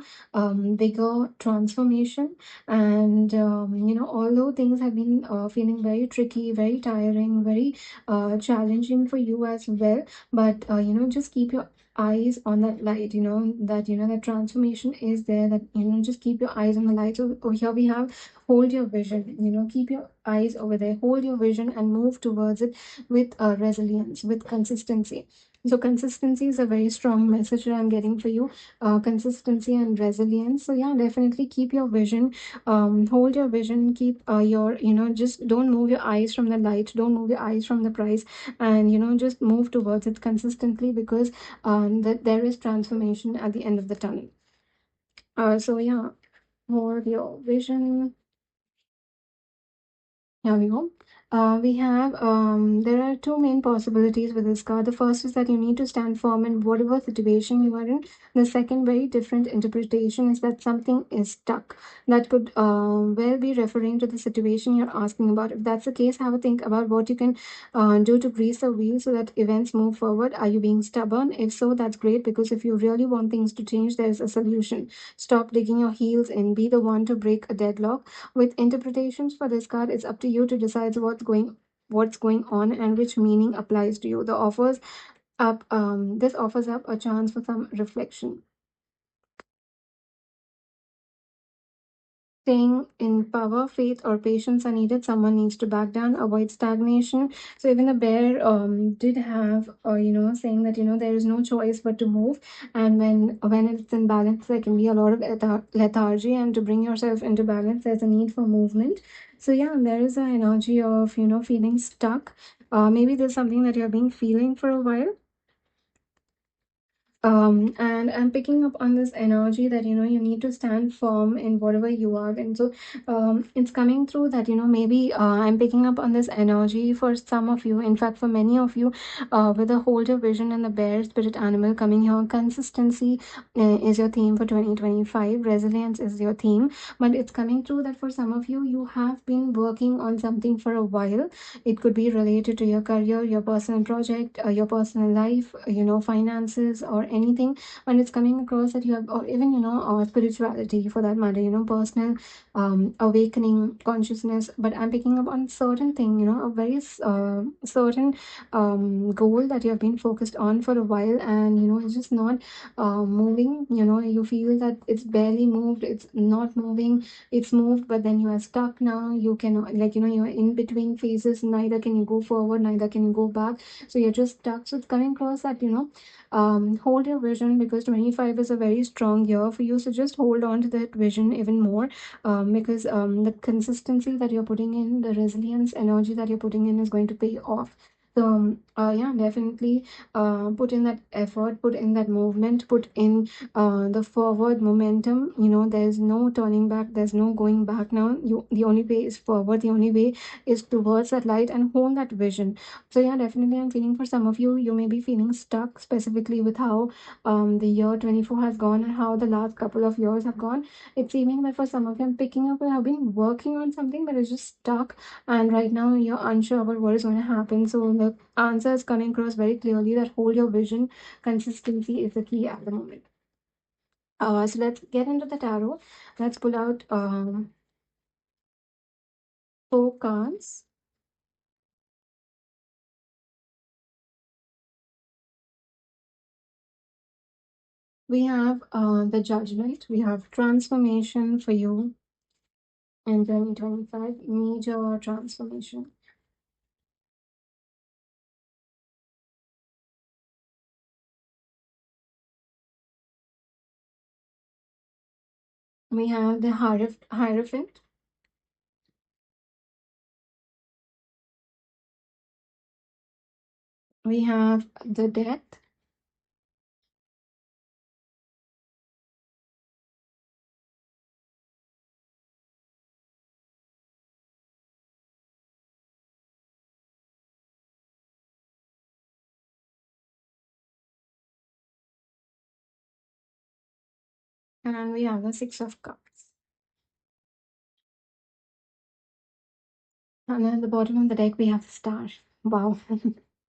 bigger transformation. And although things have been feeling very tricky, very tiring, very challenging for you as well, but just keep your eyes on that light, that transformation is there, that just keep your eyes on the light. So over here we have hold your vision, keep your eyes over there, hold your vision and move towards it with resilience, with consistency. So consistency is a very strong message that I'm getting for you. Consistency and resilience. So yeah, definitely keep your vision, hold your vision, keep your, just don't move your eyes from the light, don't move your eyes from the prize, and just move towards it consistently, because that there is transformation at the end of the tunnel. So yeah, hold your vision. Here we go. We have there are two main possibilities with this card. The first is that you need to stand firm in whatever situation you are in. The second, very different interpretation, is that something is stuck. That could well be referring to the situation you're asking about. If that's the case, have a think about what you can do to grease the wheel so that events move forward. Are you being stubborn? If so, that's great, because if you really want things to change, there's a solution. Stop digging your heels in. Be the one to break a deadlock. With interpretations for this card, it's up to you to decide what's going on and which meaning applies to you. This offers up a chance for some reflection. Staying in power, faith, or patience are needed. Someone needs to back down, avoid stagnation. So even the bear did have, saying that there is no choice but to move. And when it's in balance, there can be a lot of lethargy, and to bring yourself into balance, there's a need for movement. So yeah, there is an energy of feeling stuck. Maybe there's something that you've been feeling for a while. And I'm picking up on this energy that you need to stand firm in whatever you are. And so it's coming through that maybe I'm picking up on this energy for some of you, in fact for many of you, with the holder vision and the bear spirit animal coming here. Consistency is your theme for 2025. Resilience is your theme, but it's coming through that for some of you, you have been working on something for a while. It could be related to your career, your personal project, your personal life, finances, or anything, when it's coming across that you have, or even spirituality for that matter, personal awakening consciousness. But I'm picking up on certain thing, a very certain goal that you have been focused on for a while, and it's just not moving. You feel that it's barely moved, it's not moving, it's moved, but then you are stuck now. You can, like, you're in between phases, neither can you go forward, neither can you go back, so you're just stuck. So it's coming across that hold your vision, because 25 is a very strong year for you. So just hold on to that vision even more, because the consistency that you're putting in, the resilience energy that you're putting in is going to pay off. So yeah, definitely put in that effort, put in that movement, put in the forward momentum. There's no turning back, there's no going back now. The only way is forward, the only way is towards that light, and hold that vision. So yeah, definitely I'm feeling for some of you, you may be feeling stuck, specifically with how the year 24 has gone and how the last couple of years have gone. It's seeming that for some of you, I'm picking up and have been working on something, but it's just stuck, and right now you're unsure about what is going to happen. So the answer is coming across very clearly that hold your vision, consistency is the key at the moment. So let's get into the tarot. Let's pull out 4 cards. We have the Judgment, we have transformation for you in 2025, major transformation. We have the Hierophant. We have the Death. And we have the Six of Cups. And at the bottom of the deck, we have the Star. Wow.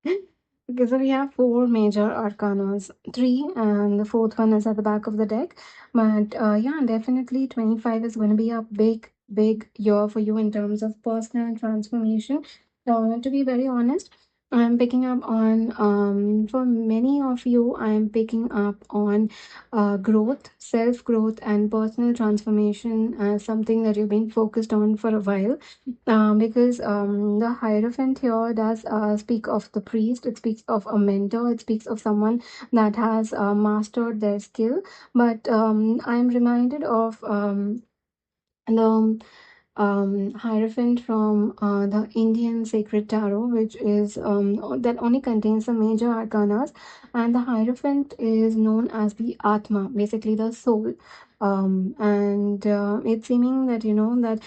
Okay, so we have 4 major arcanas, 3, and the fourth one is at the back of the deck. But yeah, definitely 25 is going to be a big, big year for you in terms of personal transformation. To be very honest, I'm picking up on, for many of you, I'm picking up on growth, self growth, and personal transformation as something that you've been focused on for a while. Because the Hierophant here does speak of the priest, it speaks of a mentor, it speaks of someone that has mastered their skill. But I'm reminded of the Hierophant from the Indian Sacred Tarot, which is that only contains the major arcanas, and the Hierophant is known as the Atma, basically the soul. And it's seeming that that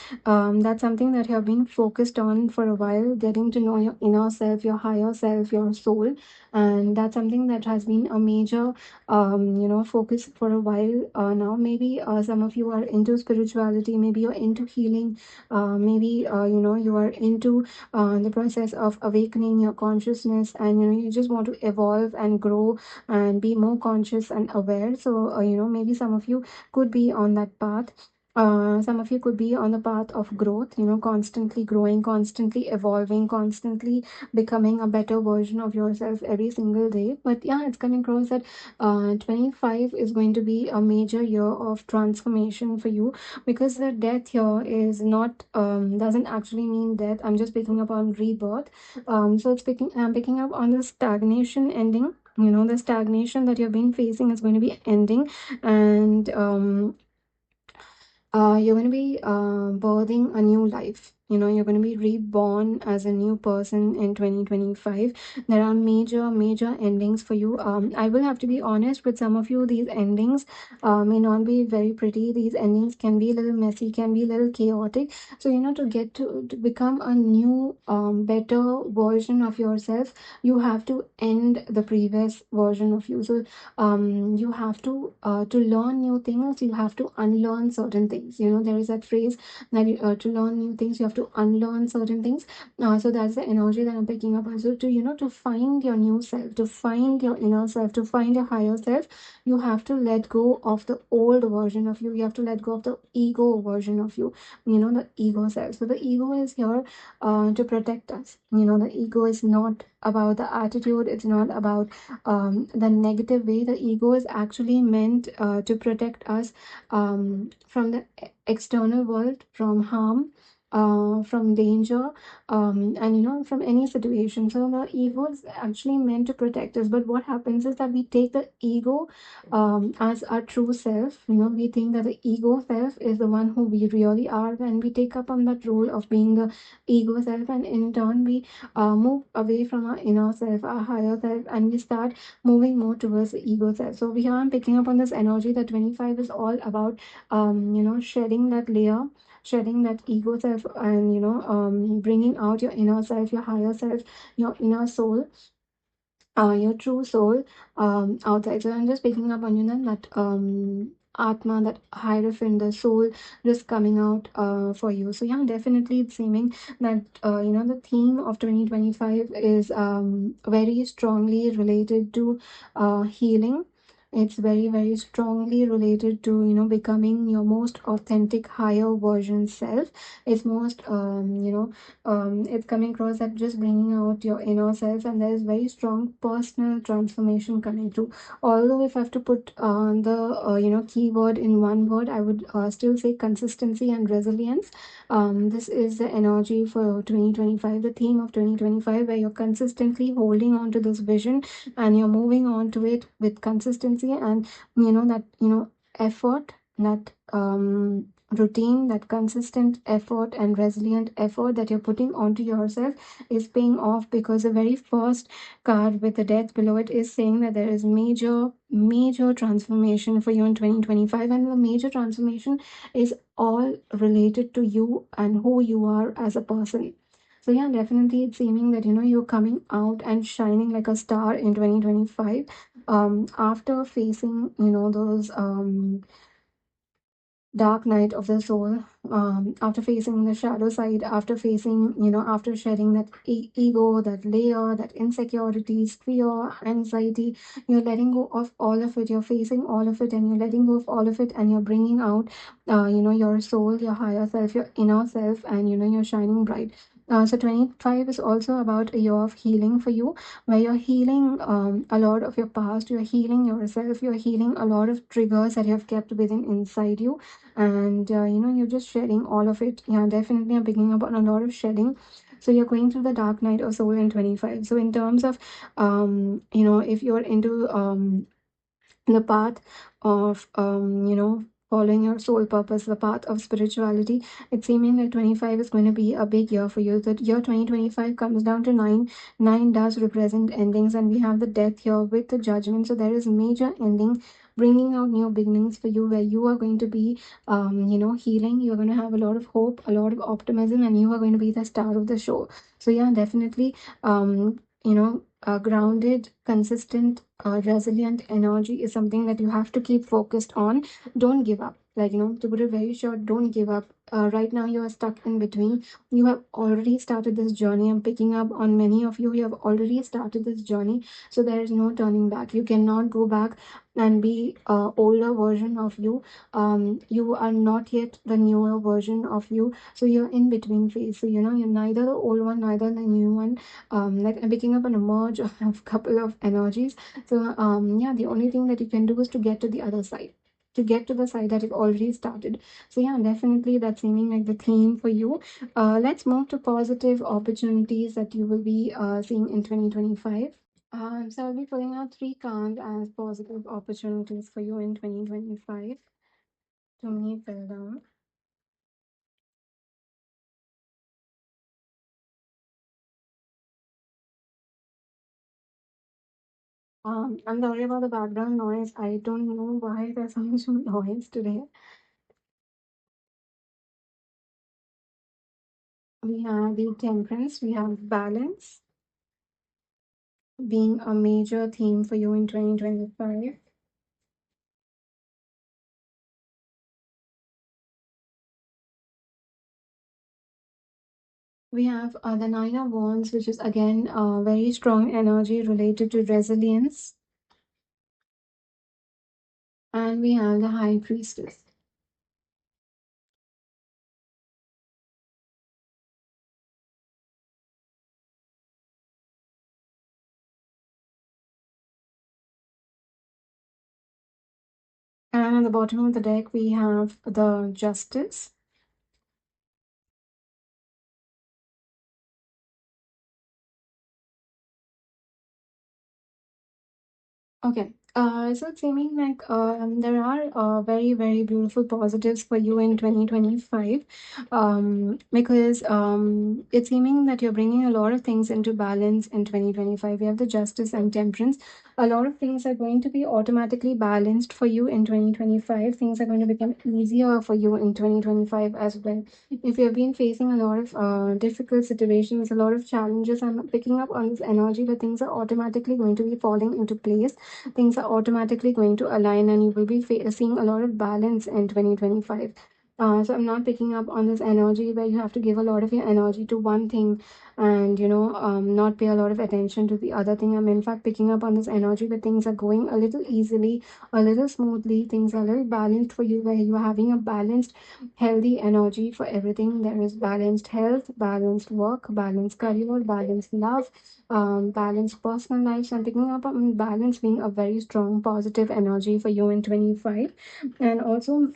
that's something that you have been focused on for a while, getting to know your inner self, your higher self, your soul, and that's something that has been a major focus for a while now. Maybe some of you are into spirituality, maybe you're into healing, maybe you are into the process of awakening your consciousness, and you just want to evolve and grow and be more conscious and aware. So maybe some of you could be on that path. Some of you could be on the path of growth, constantly growing, constantly evolving, constantly becoming a better version of yourself every single day. But yeah, it's coming across that 25 is going to be a major year of transformation for you, because the death here is not doesn't actually mean death. I'm just picking up on rebirth. So I'm picking up on the stagnation ending. The stagnation that you've been facing is going to be ending, and you're going to be birthing a new life. You're going to be reborn as a new person in 2025. There are major, major endings for you. I will have to be honest with some of you, these endings may not be very pretty. These endings can be a little messy, can be a little chaotic. So, to get to become a new, better version of yourself, you have to end the previous version of you. So, you have to learn new things, you have to unlearn certain things. There is that phrase that to learn new things you have to to unlearn certain things. So that's the energy that I'm picking up. Also, to to find your new self, to find your inner self, to find your higher self, you have to let go of the old version of you. You have to let go of the ego version of you. The ego self. So the ego is here to protect us. The ego is not about the attitude. It's not about the negative way. The ego is actually meant to protect us from the external world, from harm, from danger, and from any situation. So the ego is actually meant to protect us. But what happens is that we take the ego as our true self. We think that the ego self is the one who we really are, and we take up on that role of being the ego self, and in turn we move away from our inner self, our higher self, and we start moving more towards the ego self. So here I'm picking up on this energy that 25 is all about shedding that layer, shedding that ego self, and bringing out your inner self, your higher self, your inner soul, your true soul outside. So I'm just picking up on that Atma, that Hierophant, the soul just coming out for you. So yeah, definitely it's seeming that the theme of 2025 is very strongly related to healing. It's very, very strongly related to becoming your most authentic higher version self. It's most it's coming across that just bringing out your inner self, and there is very strong personal transformation coming through. Although if I have to put the keyword in one word, I would still say consistency and resilience. This is the energy for 2025, the theme of 2025, where you're consistently holding on to this vision and you're moving on to it with consistency, and that effort, that routine, that consistent effort and resilient effort that you're putting onto yourself is paying off, because the very first card with the death below it is saying that there is major transformation for you in 2025, and the major transformation is all related to you and who you are as a person. So yeah, definitely it's seeming that you're coming out and shining like a star in 2025, after facing those dark night of the soul, after facing the shadow side, after facing after shedding that ego, that layer, that insecurities, fear, anxiety. You're letting go of all of it, you're facing all of it, and you're letting go of all of it, and you're bringing out your soul, your higher self, your inner self, and you're shining bright. So 25 is also about a year of healing for you, where you're healing a lot of your past, you're healing yourself, you're healing a lot of triggers that you have kept within inside you, and you're just shedding all of it. Yeah, definitely I'm picking up on a lot of shedding. So you're going through the dark night of soul in 25. So in terms of if you're into the path of following your soul purpose, the path of spirituality, it's seeming that 25 is going to be a big year for you. That year 2025 comes down to 9. 9 does represent endings, and we have the death here with the judgment. So there is major ending, bringing out new beginnings for you, where you are going to be healing. You're going to have a lot of hope, a lot of optimism, and you are going to be the star of the show. So yeah, definitely grounded, consistent, resilient energy is something that you have to keep focused on. Don't give up. Like, to put it very short, don't give up. Right now, you are stuck in between. You have already started this journey. I'm picking up on many of you. You have already started this journey. So there is no turning back. You cannot go back and be older version of you. You are not yet the newer version of you. So you're in between phase. So, you're neither the old one, neither the new one. Like I'm picking up on a merge of a couple of energies. So yeah, the only thing that you can do is to get to the other side, to get to the side that you've already started. So yeah, definitely that's seeming like the theme for you. Let's move to positive opportunities that you will be seeing in 2025. So I'll be pulling out 3 cards as positive opportunities for you in 2025. To me, fill down. I'm sorry about the background noise. I don't know why there's so much noise today. We have the temperance, we have balance being a major theme for you in 2025. We have the Nine of Wands, which is again very strong energy related to resilience. And we have the High Priestess. And at the bottom of the deck, we have the Justice. Okay. So it's seeming like there are very, very beautiful positives for you in 2025, because it's seeming that you're bringing a lot of things into balance in 2025. We have the Justice and Temperance. A lot of things are going to be automatically balanced for you in 2025. Things are going to become easier for you in 2025 as well. If you've been facing a lot of difficult situations, a lot of challenges, I'm picking up on this energy where things are automatically going to be falling into place. Things are automatically going to align, and you will be seeing a lot of balance in 2025. So I'm not picking up on this energy where you have to give a lot of your energy to one thing and not pay a lot of attention to the other thing. I'm in fact picking up on this energy where things are going a little easily, a little smoothly. Things are a little balanced for you, where you're having a balanced, healthy energy for everything. There is balanced health, balanced work, balanced career, balanced love, balanced personal life. So I'm picking up on balance being a very strong positive energy for you in 25. And also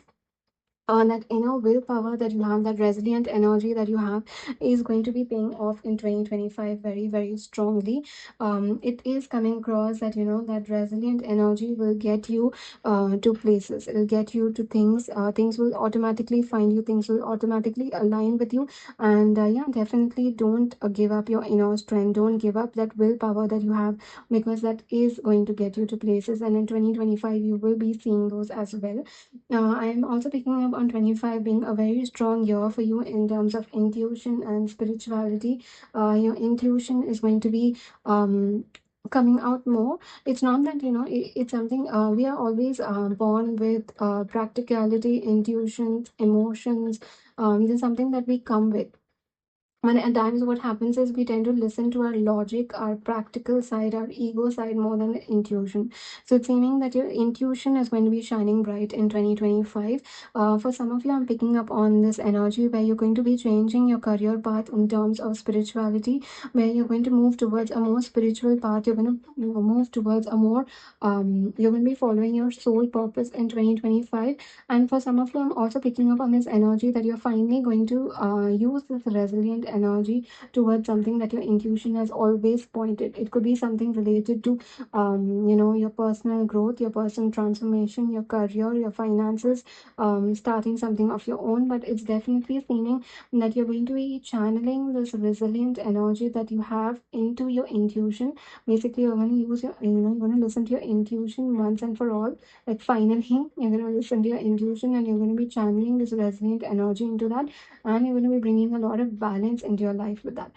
that inner willpower that you have, that resilient energy that you have, is going to be paying off in 2025 very, very strongly. It is coming across that that resilient energy will get you to places. It'll get you to things. Things will automatically find you. Things will automatically align with you. And yeah, definitely don't give up your inner strength. Don't give up that willpower that you have, because that is going to get you to places. And in 2025, you will be seeing those as well. I am also picking up on 25 being a very strong year for you in terms of intuition and spirituality. Your intuition is going to be coming out more. It's not that it's something we are always born with practicality, intuition, emotions. This is something that we come with. And at times, what happens is we tend to listen to our logic, our practical side, our ego side more than the intuition. So it's seeming that your intuition is going to be shining bright in 2025. For some of you, I'm picking up on this energy where you're going to be changing your career path in terms of spirituality, where you're going to move towards a more spiritual path. You're going to move towards a more, you're going to be following your soul purpose in 2025. And for some of you, I'm also picking up on this energy that you're finally going to use this resilient energy towards something that your intuition has always pointed. It could be something related to, your personal growth, your personal transformation, your career, your finances, starting something of your own. But it's definitely seeming that you're going to be channeling this resilient energy that you have into your intuition. Basically, you're going to use you're going to listen to your intuition once and for all. Like finally, you're going to listen to your intuition, and you're going to be channeling this resilient energy into that, and you're going to be bringing a lot of balance into your life with that.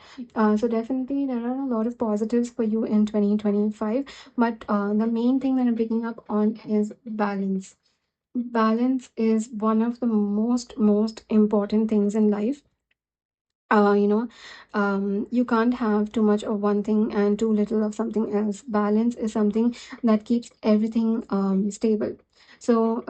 So definitely, there are a lot of positives for you in 2025. But the main thing that I'm picking up on is balance. Balance is one of the most important things in life. uh, you know, you can't have too much of one thing and too little of something else. Balance is something that keeps everything stable. So,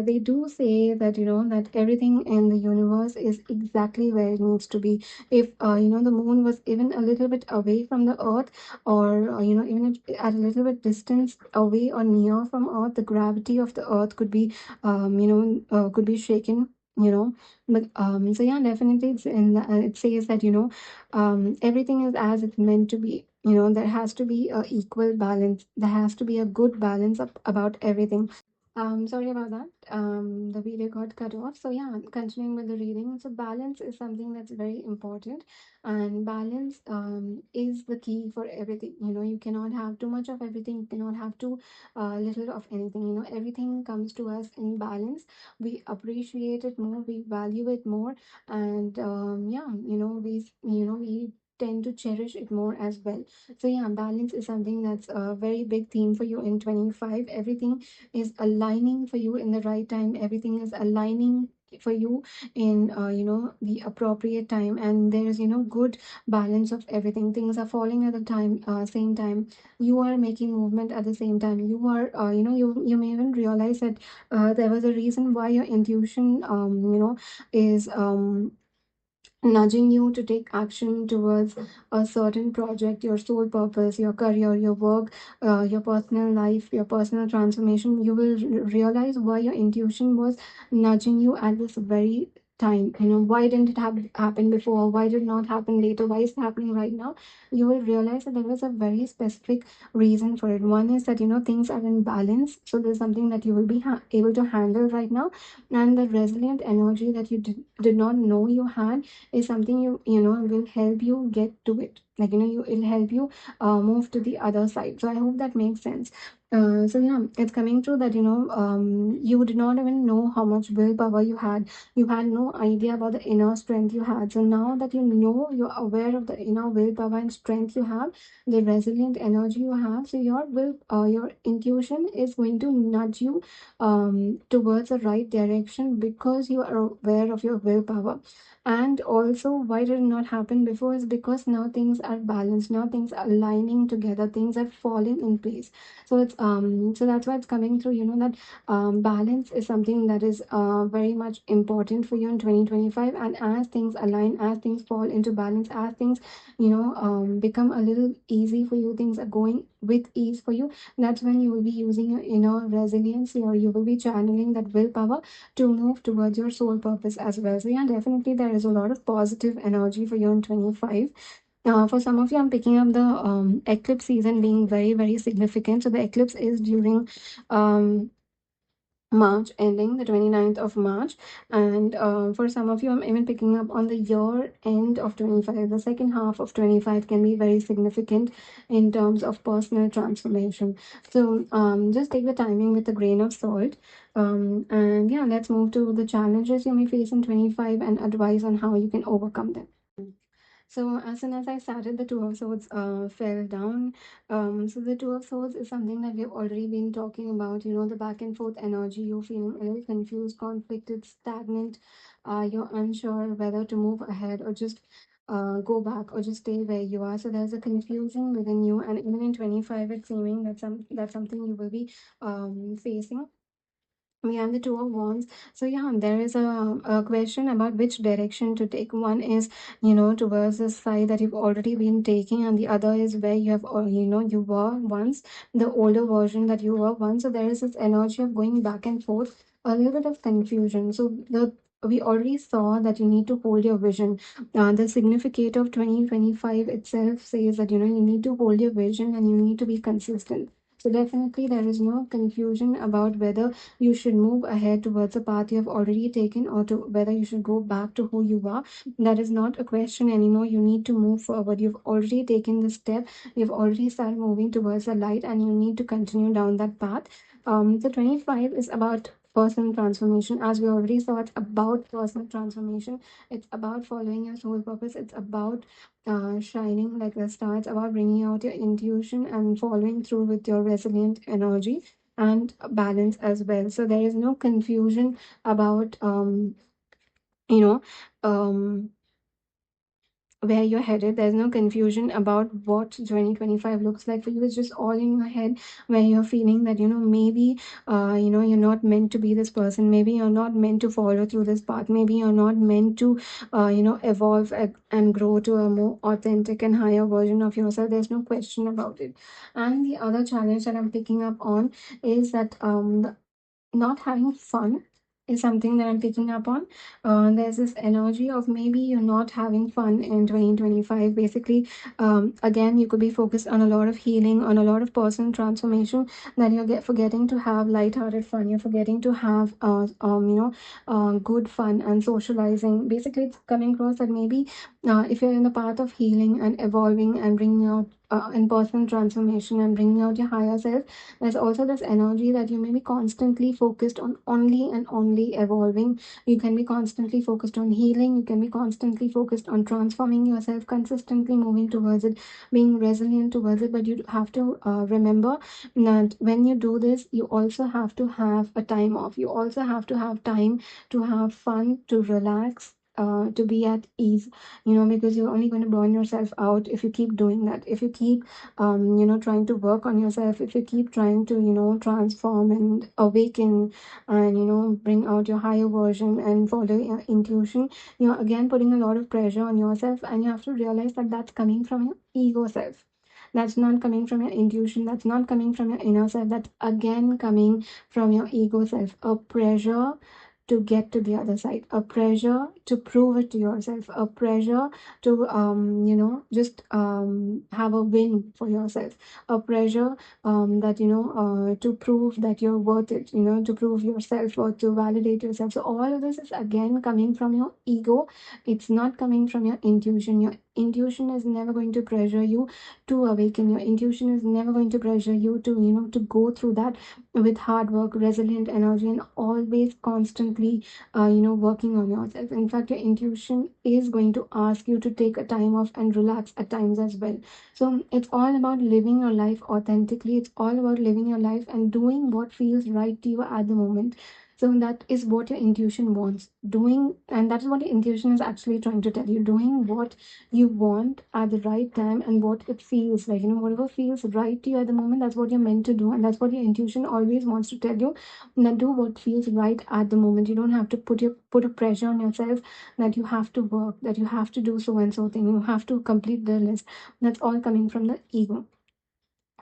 they do say that, that everything in the universe is exactly where it needs to be. If, the moon was even a little bit away from the earth, or, even if at a little bit distance away or near from earth, the gravity of the earth could be, could be shaken. You know, but so yeah, definitely it's it says that everything is as it's meant to be. There has to be a equal balance. There has to be a good balance about everything. Sorry about that. The video got cut off. So yeah, continuing with the reading. So balance is something that's very important, and balance is the key for everything. You cannot have too much of everything. You cannot have too little of anything. Everything comes to us in balance. We appreciate it more. We value it more, and yeah, we tend to cherish it more as well. So yeah, balance is something that's a very big theme for you in 25. Everything is aligning for you in the right time. Everything is aligning for you in the appropriate time, and there's good balance of everything. Things are falling at the time same time. You are making movement at the same time. You are you may even realize that there was a reason why your intuition is nudging you to take action towards a certain project, your soul purpose, your career, your work, your personal life, your personal transformation. You will realize why your intuition was nudging you at this very time. Why didn't it have happened before? Why did it not happen later? Why is it happening right now? You will realize that there was a very specific reason for it. One is that things are in balance, so there's something that you will be able to handle right now, and the resilient energy that you did not know you had is something will help you get to it. Like it'll help you move to the other side. So I hope that makes sense. So yeah, it's coming true that you did not even know how much willpower you had. You had no idea about the inner strength you had. So now that you're aware of the inner willpower and strength you have, the resilient energy you have. So your intuition is going to nudge you towards the right direction because you are aware of your willpower. And also, why did it not happen before is because now things are balanced. Now things are aligning together. Things are falling in place. So so that's why it's coming through. That balance is something that is very much important for you in 2025. And as things align, as things fall into balance, as things become a little easy for you, things are going with ease for you. That's when you will be using your inner resilience, or you will be channeling that willpower to move towards your soul purpose as well. So yeah, definitely there is a lot of positive energy for you in 25. For some of you, I'm picking up the eclipse season being very, very significant. So the eclipse is during um, March, ending the 29th of March. And for some of you, I'm even picking up on the year end of 25. The second half of 25 can be very significant in terms of personal transformation. So just take the timing with a grain of salt. And yeah, let's move to the challenges you may face in 25 and advice on how you can overcome them. So as soon as I started, the Two of Swords fell down. So the Two of Swords is something that we've already been talking about. The back and forth energy. You're feeling a little confused, conflicted, stagnant. You're unsure whether to move ahead or just go back or just stay where you are. So there's a confusion within you, and even in 25, it's seeming that that's something you will be facing. We have the Two of Wands. So yeah, there is a question about which direction to take. One is, towards the side that you've already been taking, and the other is where you have, you were once, the older version that you were once. So there is this energy of going back and forth, a little bit of confusion. So we already saw that you need to hold your vision. The significant of 2025 itself says that, you need to hold your vision and you need to be consistent. So definitely there is no confusion about whether you should move ahead towards a path you have already taken, or to whether you should go back to who you are. That is not a question anymore. You need to move forward. You've already taken the step. You've already started moving towards the light, and you need to continue down that path. The 25 is about personal transformation. As we already saw, it's about personal transformation. It's about following your soul purpose. It's about shining like a star. It's about bringing out your intuition and following through with your resilient energy and balance as well. So there is no confusion about you know um where you're headed. There's no confusion about what 2025 looks like for you. It's just all in your head, where you're feeling that maybe you're not meant to be this person. Maybe you're not meant to follow through this path. Maybe you're not meant to evolve and grow to a more authentic and higher version of yourself. There's no question about it. And the other challenge that I'm picking up on is that not having fun is something that I'm picking up on. There's this energy of maybe you're not having fun in 2025. Basically, again, you could be focused on a lot of healing, on a lot of personal transformation, that you're forgetting to have lighthearted fun. You're forgetting to have, good fun and socializing. Basically, it's coming across that maybe if you're in the path of healing and evolving and bringing out in personal transformation and bringing out your higher self, there's also this energy that you may be constantly focused on only and only evolving. You can be constantly focused on healing. You can be constantly focused on transforming yourself, consistently moving towards it, being resilient towards it. But you have to remember that when you do this, you also have to have a time off. You also have to have time to have fun, to relax, to be at ease, because you're only going to burn yourself out if you keep doing that. If you keep, trying to work on yourself, if you keep trying to, transform and awaken and, bring out your higher version and follow your intuition, you're again putting a lot of pressure on yourself, and you have to realize that that's coming from your ego self. That's not coming from your intuition. That's not coming from your inner self. That's again coming from your ego self. A pressure to get to the other side, a pressure to prove it to yourself, a pressure to just have a win for yourself, a pressure that to prove that you're worth it, to prove yourself or to validate yourself. So all of this is again coming from your ego. It's not coming from your intuition. Your intuition is never going to pressure you to awaken. Your intuition is never going to pressure you to to go through that with hard work, resilient energy, and always constantly working on yourself. In fact, your intuition is going to ask you to take a time off and relax at times as well. So it's all about living your life authentically. It's all about living your life and doing what feels right to you at the moment. So that is what your intuition wants doing, and that is what your intuition is actually trying to tell you, doing what you want at the right time and what it feels like. Whatever feels right to you at the moment, that's what you're meant to do, and that's what your intuition always wants to tell you. Now do what feels right at the moment. You don't have to put a pressure on yourself that you have to work, that you have to do so and so thing, you have to complete the list. That's all coming from the ego.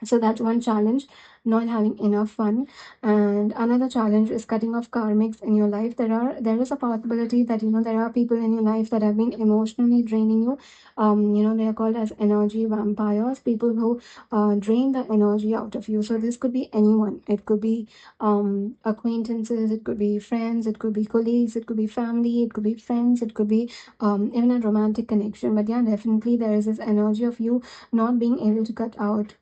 So that's one challenge, not having enough fun. And another challenge is cutting off karmics in your life. There is a possibility that there are people in your life that have been emotionally draining you. They are called as energy vampires, people who drain the energy out of you. So this could be anyone. It could be acquaintances, it could be friends, it could be colleagues, it could be family, it could be friends, it could be even a romantic connection. But yeah, definitely there is this energy of you not being able to cut out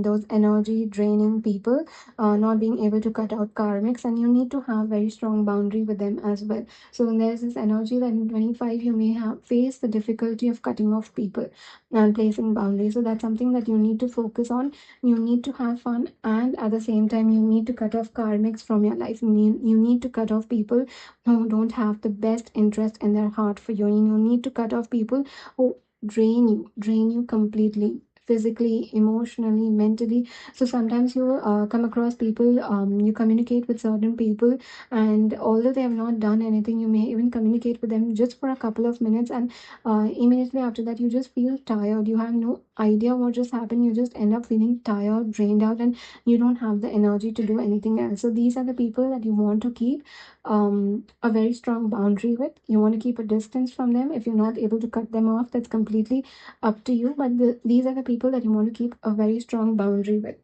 those energy draining people, not being able to cut out karmics, and you need to have very strong boundary with them as well. So there's this energy that in 25 you may have face the difficulty of cutting off people and placing boundaries. So that's something that you need to focus on. You need to have fun, and at the same time you need to cut off karmics from your life. You need to cut off people who don't have the best interest in their heart for you. You need to cut off people who drain you completely, physically, emotionally, mentally. So sometimes you come across people, you communicate with certain people, and although they have not done anything, you may even communicate with them just for a couple of minutes, and immediately after that you just feel tired. You have no idea what just happened. You just end up feeling tired, drained out, and you don't have the energy to do anything else. So these are the people that you want to keep a very strong boundary with. You want to keep a distance from them. If you're not able to cut them off, that's completely up to you. But these are the people that you want to keep a very strong boundary with.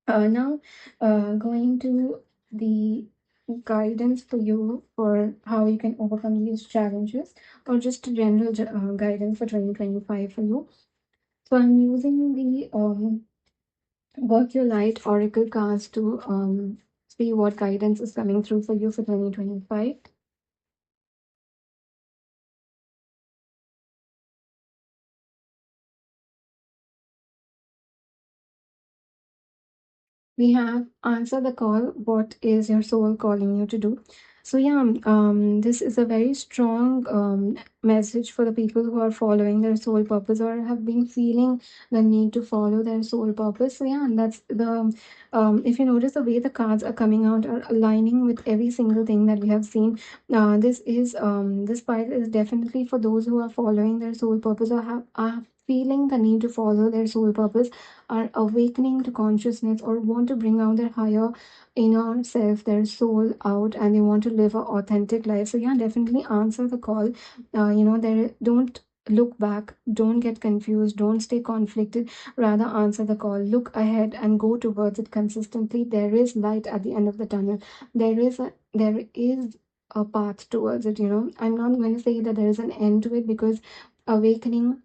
Now, going to the guidance for you for how you can overcome these challenges, or just a general guidance for 2025 for you. So I'm using the Work Your Light Oracle cards to see what guidance is coming through for you for 2025. We have answer the call. What is your soul calling you to do? So yeah, this is a very strong message for the people who are following their soul purpose or have been feeling the need to follow their soul purpose. So yeah, and that's the if you notice the way the cards are coming out are aligning with every single thing that we have seen. This pile is definitely for those who are following their soul purpose or are feeling the need to follow their soul purpose, are awakening to consciousness, or want to bring out their higher inner self, their soul out, and they want to live an authentic life. So yeah, definitely answer the call. There, don't look back, don't get confused, don't stay conflicted, rather answer the call, look ahead and go towards it consistently. There is light at the end of the tunnel. There is a path towards it. I'm not going to say that there is an end to it, because awakening,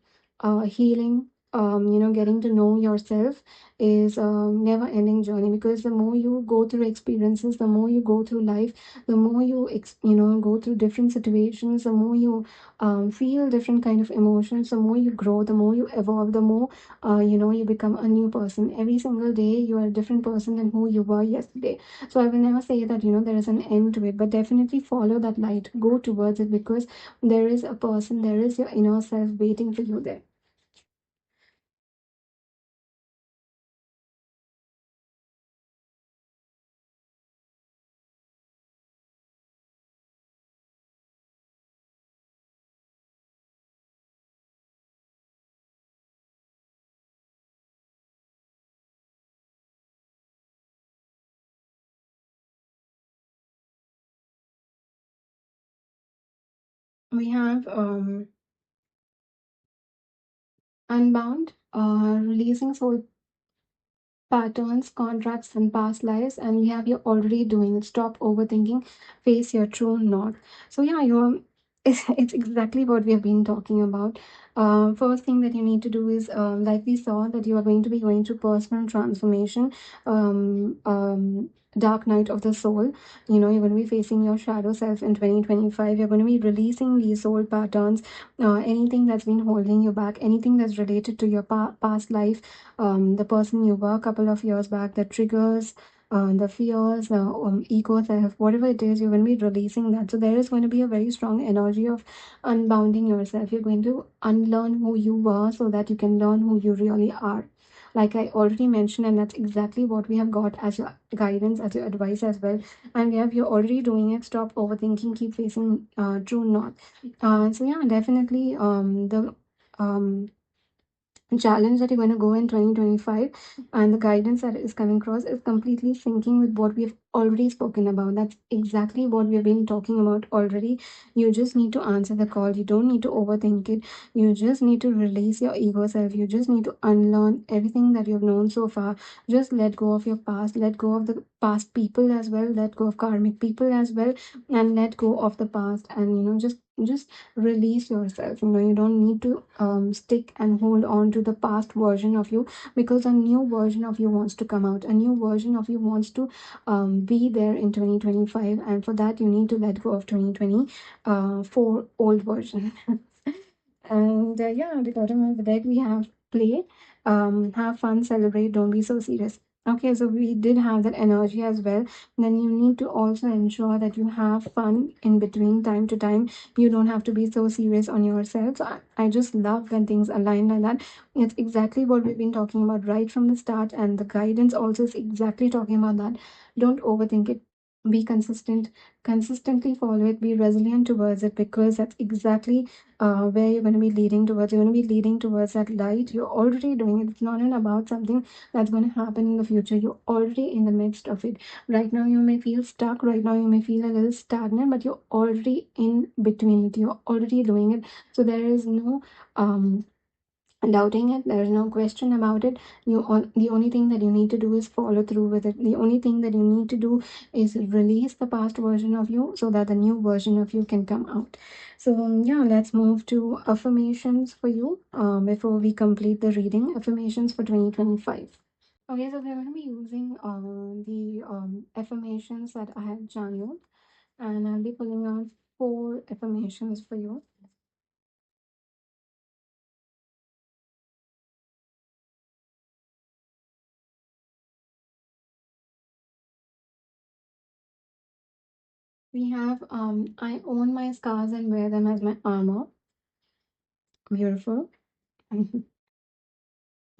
healing, getting to know yourself is a never ending journey, because the more you go through experiences, the more you go through life, the more you go through different situations, the more you feel different kind of emotions, the more you grow, the more you evolve, the more you become a new person. Every single day you are a different person than who you were yesterday. So I will never say that there is an end to it, but definitely follow that light, go towards it, because there is a person, there is your inner self waiting for you there. We have Unbound, releasing soul patterns, contracts, and past lives. And we have You're already doing it. Stop overthinking, face your true north. So, yeah, it's exactly what we have been talking about. First thing that you need to do is, like we saw, that you are going to be going through personal transformation, dark night of the soul. You're going to be facing your shadow self in 2025. You're going to be releasing these soul patterns, anything that's been holding you back, anything that's related to your past life, the person you were a couple of years back, the triggers, the fears, ego self, whatever it is, you're going to be releasing that. So there is going to be a very strong energy of unbounding yourself. You're going to unlearn who you were so that you can learn who you really are. Like I already mentioned, and that's exactly what we have got as your guidance, as your advice as well. And you're already doing it. Stop overthinking, keep facing true north. So yeah, definitely the um challenge that you're going to go in 2025 and the guidance that is coming across is completely syncing with what we've already spoken about. That's exactly what we've been talking about already. You just need to answer the call. You don't need to overthink it. You just need to release your ego self. You just need to unlearn everything that you've known so far. Just let go of your past, let go of the past people as well, let go of karmic people as well, and let go of the past. And just release yourself. You don't need to stick and hold on to the past version of you, because a new version of you wants to come out, a new version of you wants to be there in 2025, and for that you need to let go of 2020 for old version. And yeah, at the bottom of the deck, we have play, have fun, celebrate, don't be so serious. Okay, so we did have that energy as well. Then you need to also ensure that you have fun in between, time to time. You don't have to be so serious on yourself. So I just love when things align like that. It's exactly what we've been talking about right from the start, and the guidance also is exactly talking about that. Don't overthink it. Be consistent, consistently follow it, be resilient towards it, because that's exactly where you're going to be leading towards. You're going to be leading towards that light. You're already doing it. It's not even about something that's going to happen in the future. You're already in the midst of it. Right now, you may feel stuck. Right now, you may feel a little stagnant, but you're already in between it. You're already doing it. So there is no doubting it. There is no question about it. The only thing that you need to do is follow through with it. The only thing that you need to do is release the past version of you so that the new version of you can come out. So yeah, let's move to affirmations for you before we complete the reading. Affirmations for 2025. Okay, so we're going to be using the affirmations that I have channeled, and I'll be pulling out four affirmations for you. We have I own my scars and wear them as my armor. Beautiful.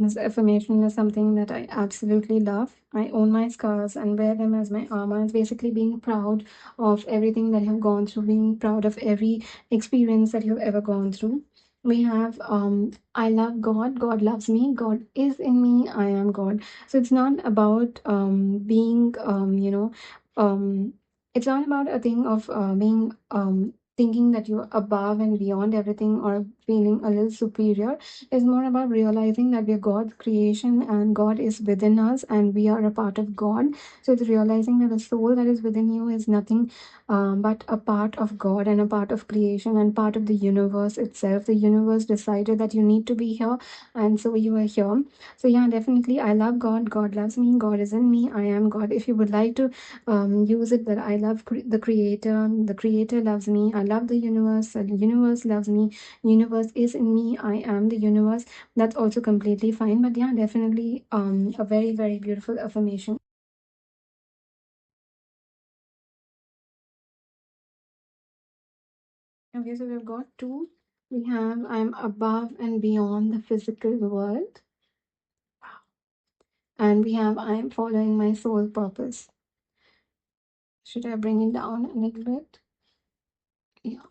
This affirmation is something that I absolutely love. I own my scars and wear them as my armor. It's basically being proud of everything that you've gone through, being proud of every experience that you've ever gone through. We have I love God, God loves me, God is in me, I am God. So it's not about being it's not about a thing of being thinking that you're above and beyond everything, or feeling a little superior. It's more about realizing that we are God's creation and God is within us and we are a part of God. So it's realizing that the soul that is within you is nothing but a part of God and a part of creation and part of the universe itself. The universe decided that you need to be here, and so you are here. So yeah, definitely, I love God. God loves me. God is in me. I am God. If you would like to use it that I love the creator, the creator loves me, I love the universe, the universe loves me, universe is in me, I am the universe, that's also completely fine. But yeah, definitely a very, very beautiful affirmation. Okay, so we've got two. We have I'm above and beyond the physical world, and we have I'm following my soul purpose. Should I bring it down a little bit? Yeah.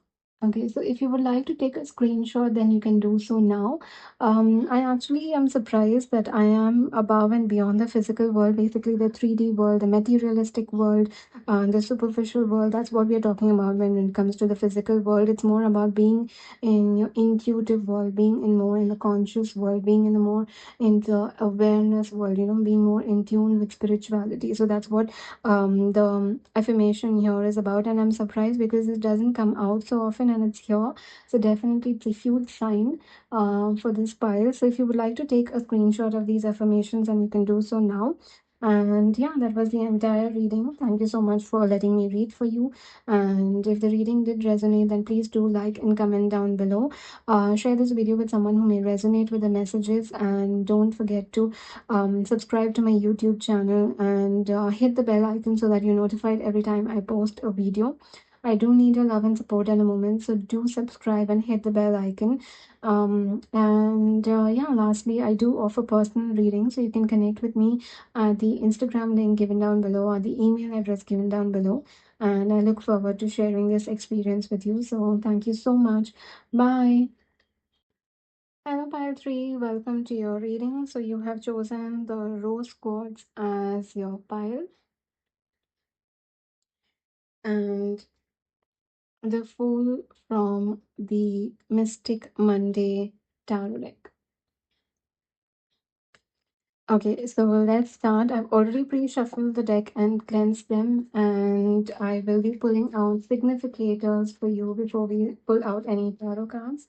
Okay, so if you would like to take a screenshot, then you can do so now. I actually am surprised that I am above and beyond the physical world, basically the 3D world, the materialistic world, the superficial world. That's what we are talking about when it comes to the physical world. It's more about being in your intuitive world, being in more in the conscious world, being in the more in the awareness world, being more in tune with spirituality. So that's what the affirmation here is about, and I'm surprised because it doesn't come out so often and it's here. So definitely it's a huge sign for this pile. So if you would like to take a screenshot of these affirmations, and you can do so now. And yeah, that was the entire reading. Thank you so much for letting me read for you. And if the reading did resonate, then please do like and comment down below. Share this video with someone who may resonate with the messages, and don't forget to subscribe to my YouTube channel, and hit the bell icon so that you're notified every time I post a video. I do need your love and support at the moment, so do subscribe and hit the bell icon. And yeah, lastly, I do offer personal readings, so you can connect with me at the Instagram link given down below or the email address given down below. And I look forward to sharing this experience with you. So thank you so much. Bye. Hello, Pile 3. Welcome to your reading. So, you have chosen the Rose Quartz as your pile and the Fool from the Mystic Monday Tarot deck. Okay, so let's start. I've already pre-shuffled the deck and cleansed them, and I will be pulling out significators for you before we pull out any tarot cards.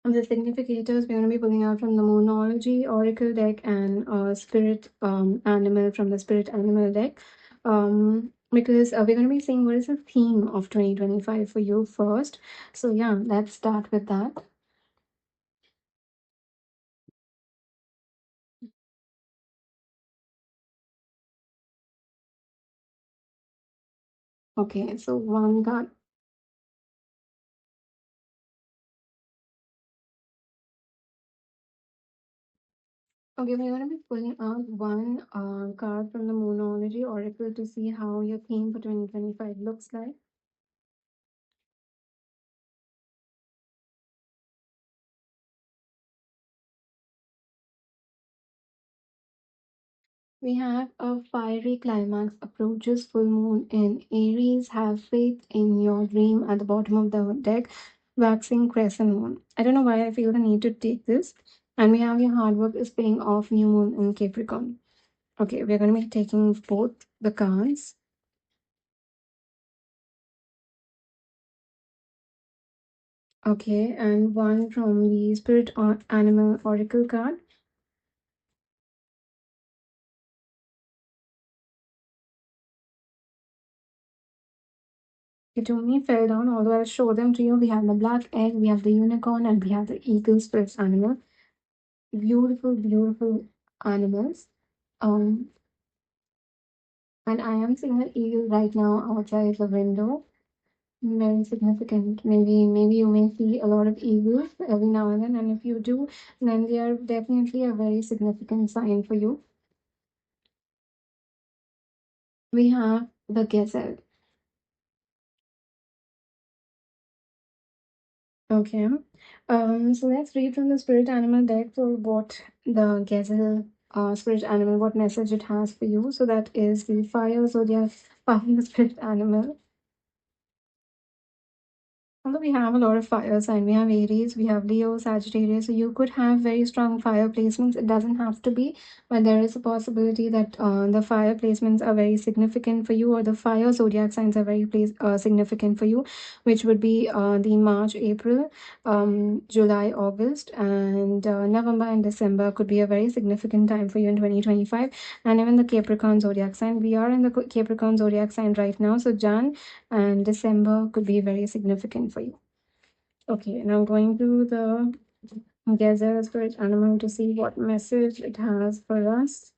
The significators we're going to be pulling out from the Moonology Oracle deck and Spirit Animal from the Spirit Animal deck. Because we're going to be seeing what is the theme of 2025 for you first. So yeah, let's start with that. Okay, so one card. Okay, we're going to be pulling out one card from the Moonology Oracle to see how your theme for 2025 looks like. We have a fiery climax approaches full moon in Aries. Have faith in your dream at the bottom of the deck. Waxing crescent moon. I don't know why I feel the need to take this. And we have your hard work is paying off, new moon in Capricorn. Okay, we're going to be taking both the cards. Okay, and one from the Spirit or Animal Oracle card. It only fell down, although I'll show them to you. We have the black egg, we have the unicorn, and we have the eagle spirit animal. Beautiful, beautiful animals. Um, and I am seeing an eagle right now outside the window. Very significant. Maybe you may see a lot of eagles every now and if you do, then they are definitely a very significant sign for you. We have the gazelle. Okay. So let's read from the spirit animal deck for what the gazelle spirit animal, what message it has for you. So that is the fire zodiac fire spirit animal. Although we have a lot of fire sign, we have Aries, we have Leo, Sagittarius, so you could have very strong fire placements. It doesn't have to be, but there is a possibility that the fire placements are very significant for you, or the fire zodiac signs are very significant for you, which would be the March, April, July, August, and November and December could be a very significant time for you in 2025. And even the Capricorn zodiac sign, we are in the Capricorn zodiac sign right now, so Jan and December could be very significant for you. Okay, now going to the Gazelle spirit animal to see what message it has for us.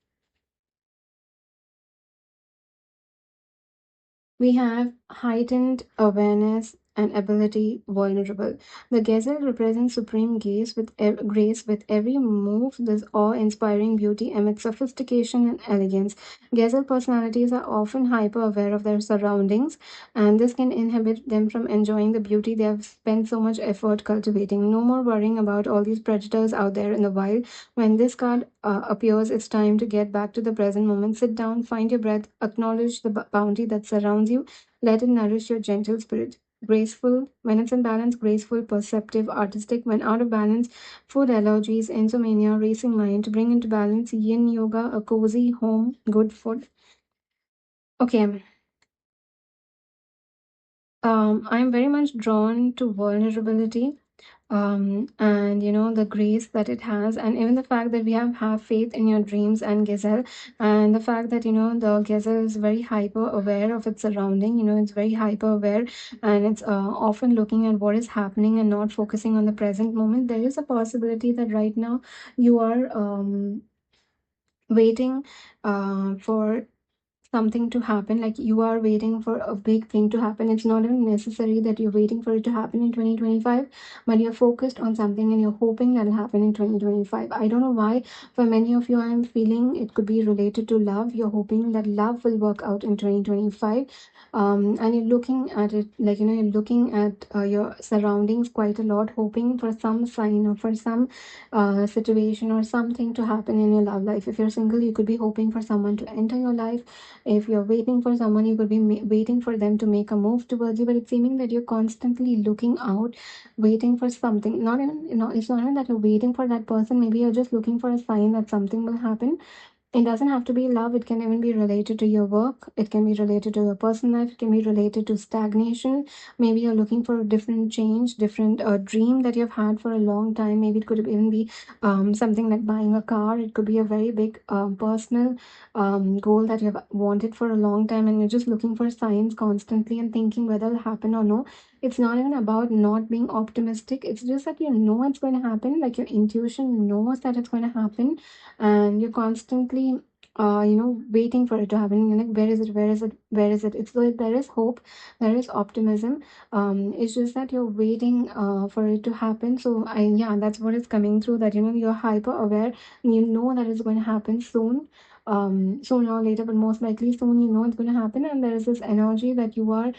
We have heightened awareness and ability vulnerable. The gazelle represents supreme grace with every move. This awe-inspiring beauty amid sophistication and elegance. Gazelle personalities are often hyper-aware of their surroundings, and this can inhibit them from enjoying the beauty they have spent so much effort cultivating. No more worrying about all these predators out there in the wild. When this card appears, it's time to get back to the present moment. Sit down, find your breath, acknowledge the bounty that surrounds you. Let it nourish your gentle spirit. Graceful, when it's in balance, graceful, perceptive, artistic. When out of balance, food allergies, insomnia, racing mind. To bring into balance, yin yoga, a cozy home, good food. Okay. I'm very much drawn to vulnerability, and the grace that it has, and even the fact that we have faith in your dreams and gazelle, and the fact that the gazelle is very hyper aware of its surrounding. It's very hyper aware, and it's often looking at what is happening and not focusing on the present moment. There is a possibility that right now you are waiting for something to happen, like you are waiting for a big thing to happen. It's not even necessary that you're waiting for it to happen in 2025, but you're focused on something and you're hoping that'll happen in 2025. I don't know why for many of you I'm feeling it could be related to love. You're hoping that love will work out in 2025, and you're looking at it like you're looking at your surroundings quite a lot, hoping for some sign or for some situation or something to happen in your love life. If you're single, you could be hoping for someone to enter your life. If you're waiting for someone, you could be waiting for them to make a move towards you, but it's seeming that you're constantly looking out, waiting for something. Not even, it's not even that you're waiting for that person. Maybe you're just looking for a sign that something will happen. It doesn't have to be love. It can even be related to your work. It can be related to your personal life. It can be related to stagnation. Maybe you're looking for a different change, different dream that you've had for a long time. Maybe it could even be something like buying a car. It could be a very big personal goal that you've wanted for a long time, and you're just looking for signs constantly and thinking whether it'll happen or no. It's not even about not being optimistic. It's just that you know it's going to happen. Like your intuition knows that it's going to happen, and you're constantly waiting for it to happen. You're like, where is it, where is it, where is it? It's like there is hope, there is optimism. It's just that you're waiting for it to happen. So yeah, that's what is coming through, that you're hyper aware and you know that it's going to happen soon, sooner or later, but most likely soon. It's going to happen, and there is this energy that you are,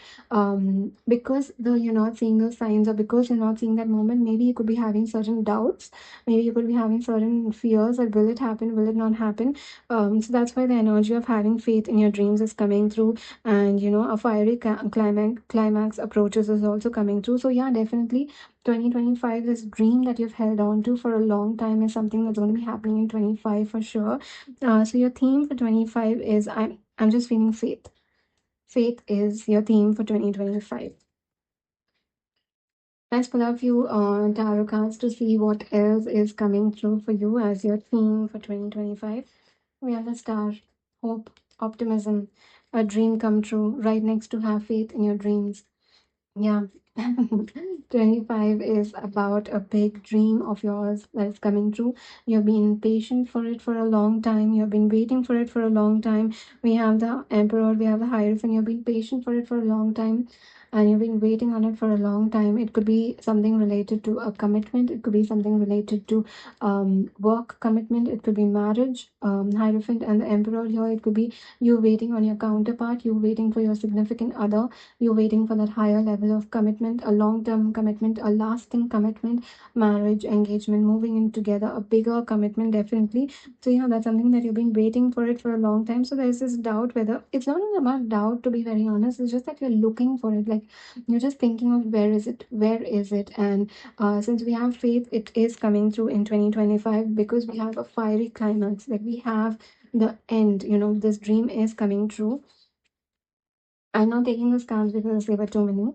because you're not seeing those signs, or because you're not seeing that moment. Maybe you could be having certain doubts. Maybe you could be having certain fears that will it happen, will it not happen. So that's why the energy of having faith in your dreams is coming through, and a fiery climax approaches is also coming through. So yeah, definitely 2025, this dream that you've held on to for a long time is something that's going to be happening in 25 for sure. So your theme for 25 is, I'm just feeling faith. Faith is your theme for 2025. Let's pull up a few tarot cards to see what else is coming through for you as your theme for 2025. We have the star, hope, optimism, a dream come true, right next to have faith in your dreams. Yeah. 25 is about a big dream of yours that is coming true. You've been patient for it for a long time. You've been waiting for it for a long time. We have the Emperor, we have the Hierophant. You've been patient for it for a long time, and you've been waiting on it for a long time. It could be something related to a commitment. It could be something related to work commitment. It could be marriage. Hierophant and the Emperor here. It could be you waiting on your counterpart. You waiting for your significant other. You're waiting for that higher level of commitment, a long-term commitment, a lasting commitment, marriage, engagement, moving in together, a bigger commitment, definitely. So that's something that you've been waiting for it for a long time. So there's this doubt, whether it's not even about doubt, to be very honest. It's just that you're looking for it. Like you're just thinking of where is it. And since we have faith, it is coming through in 2025, because we have a fiery climax, like we have the end, this dream is coming true. I'm not taking the scans because they were too many.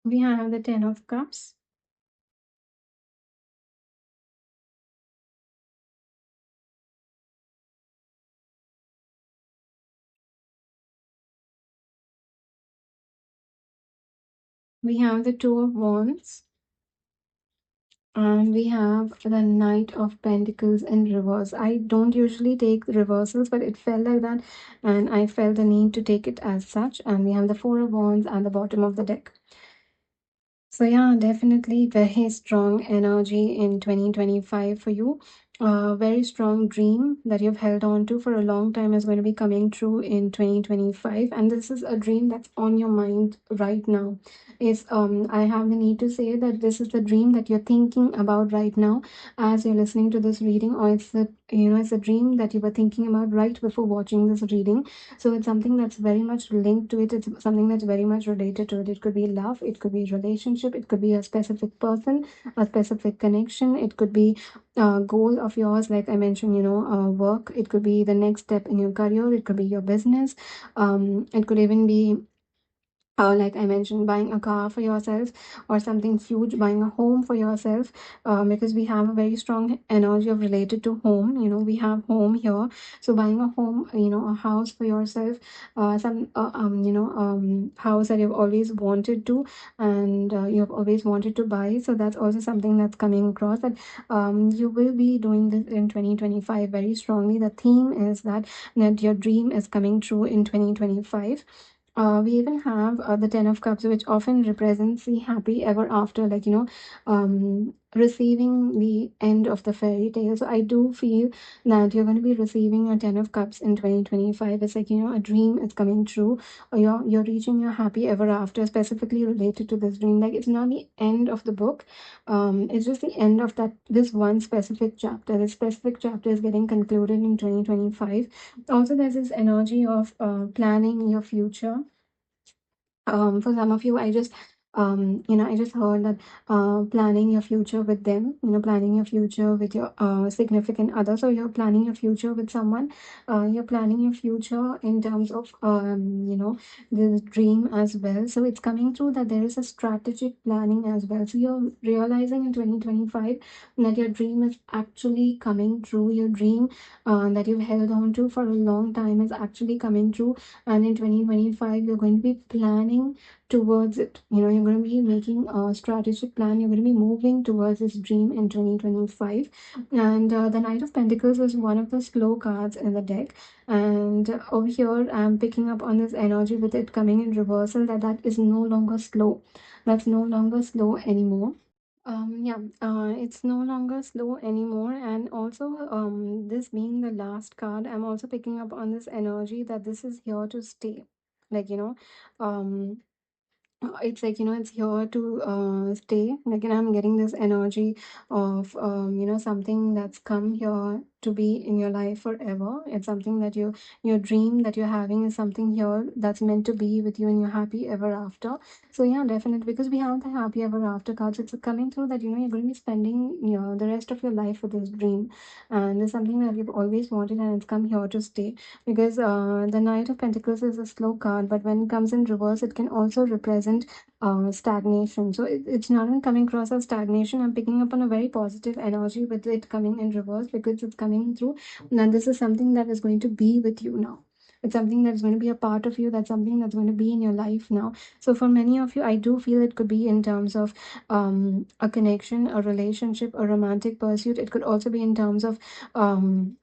We have the 10 of Cups. We have the Two of Wands. And we have the Knight of Pentacles in reverse. I don't usually take reversals, but it felt like that, and I felt the need to take it as such. And we have the Four of Wands at the bottom of the deck. So yeah, definitely very strong energy in 2025 for you. A very strong dream that you've held on to for a long time is going to be coming true in 2025, and this is a dream that's on your mind right now. Is I have the need to say that this is the dream that you're thinking about right now as you're listening to this reading, or it's a dream that you were thinking about right before watching this reading. So it's something that's very much linked to it. It's something that's very much related to it. It could be love, it could be relationship, it could be a specific person, a specific connection, it could be a goal of yours, like I mentioned, work. It could be the next step in your career, it could be your business. It could even be like I mentioned, buying a car for yourself, or something huge, buying a home for yourself, because we have a very strong energy of related to home. We have home here, so buying a home, a house for yourself, some house that you've always wanted to, and you've always wanted to buy. So that's also something that's coming across, that you will be doing this in 2025 very strongly. The theme is that your dream is coming true in 2025. We even have the 10 of Cups, which often represents the happy ever after, like, receiving the end of the fairy tale. So I do feel that you're going to be receiving your 10 of Cups in 2025. It's like, a dream is coming true, or you're reaching your happy ever after, specifically related to this dream. Like, it's not the end of the book. It's just the end of this one specific chapter. This specific chapter is getting concluded in 2025. Also, there's this energy of planning your future. For some of you, I just heard that planning your future with them, planning your future with your significant other. So you're planning your future with someone. You're planning your future in terms of the dream as well. So it's coming through that there is a strategic planning as well. So you're realizing in 2025 that your dream is actually coming true. Your dream that you've held on to for a long time is actually coming true, and in 2025 you're going to be planning towards it. You're going to be making a strategic plan. You're going to be moving towards this dream in 2025. And the Knight of Pentacles is one of the slow cards in the deck, and over here I'm picking up on this energy with it coming in reversal, that is no longer slow. That's no longer slow anymore. Yeah, it's no longer slow anymore. And also, this being the last card, I'm also picking up on this energy that this is here to stay. Like, um, it's like, it's here to stay. Like, I'm getting this energy of something that's come here to be in your life forever. It's something that your dream that you're having is something here that's meant to be with you in your happy ever after. So yeah, definitely, because we have the happy ever after cards, it's coming through that you're going to be spending the rest of your life with this dream, and it's something that you've always wanted, and it's come here to stay. Because the Knight of Pentacles is a slow card, but when it comes in reverse, it can also represent stagnation. So it's not even coming across as stagnation. I'm picking up on a very positive energy with it coming in reverse, because it's coming through. Now, this is something that is going to be with you now. It's something that's going to be a part of you. That's something that's going to be in your life now. So for many of you, I do feel it could be in terms of a connection, a relationship, a romantic pursuit. It could also be in terms of buying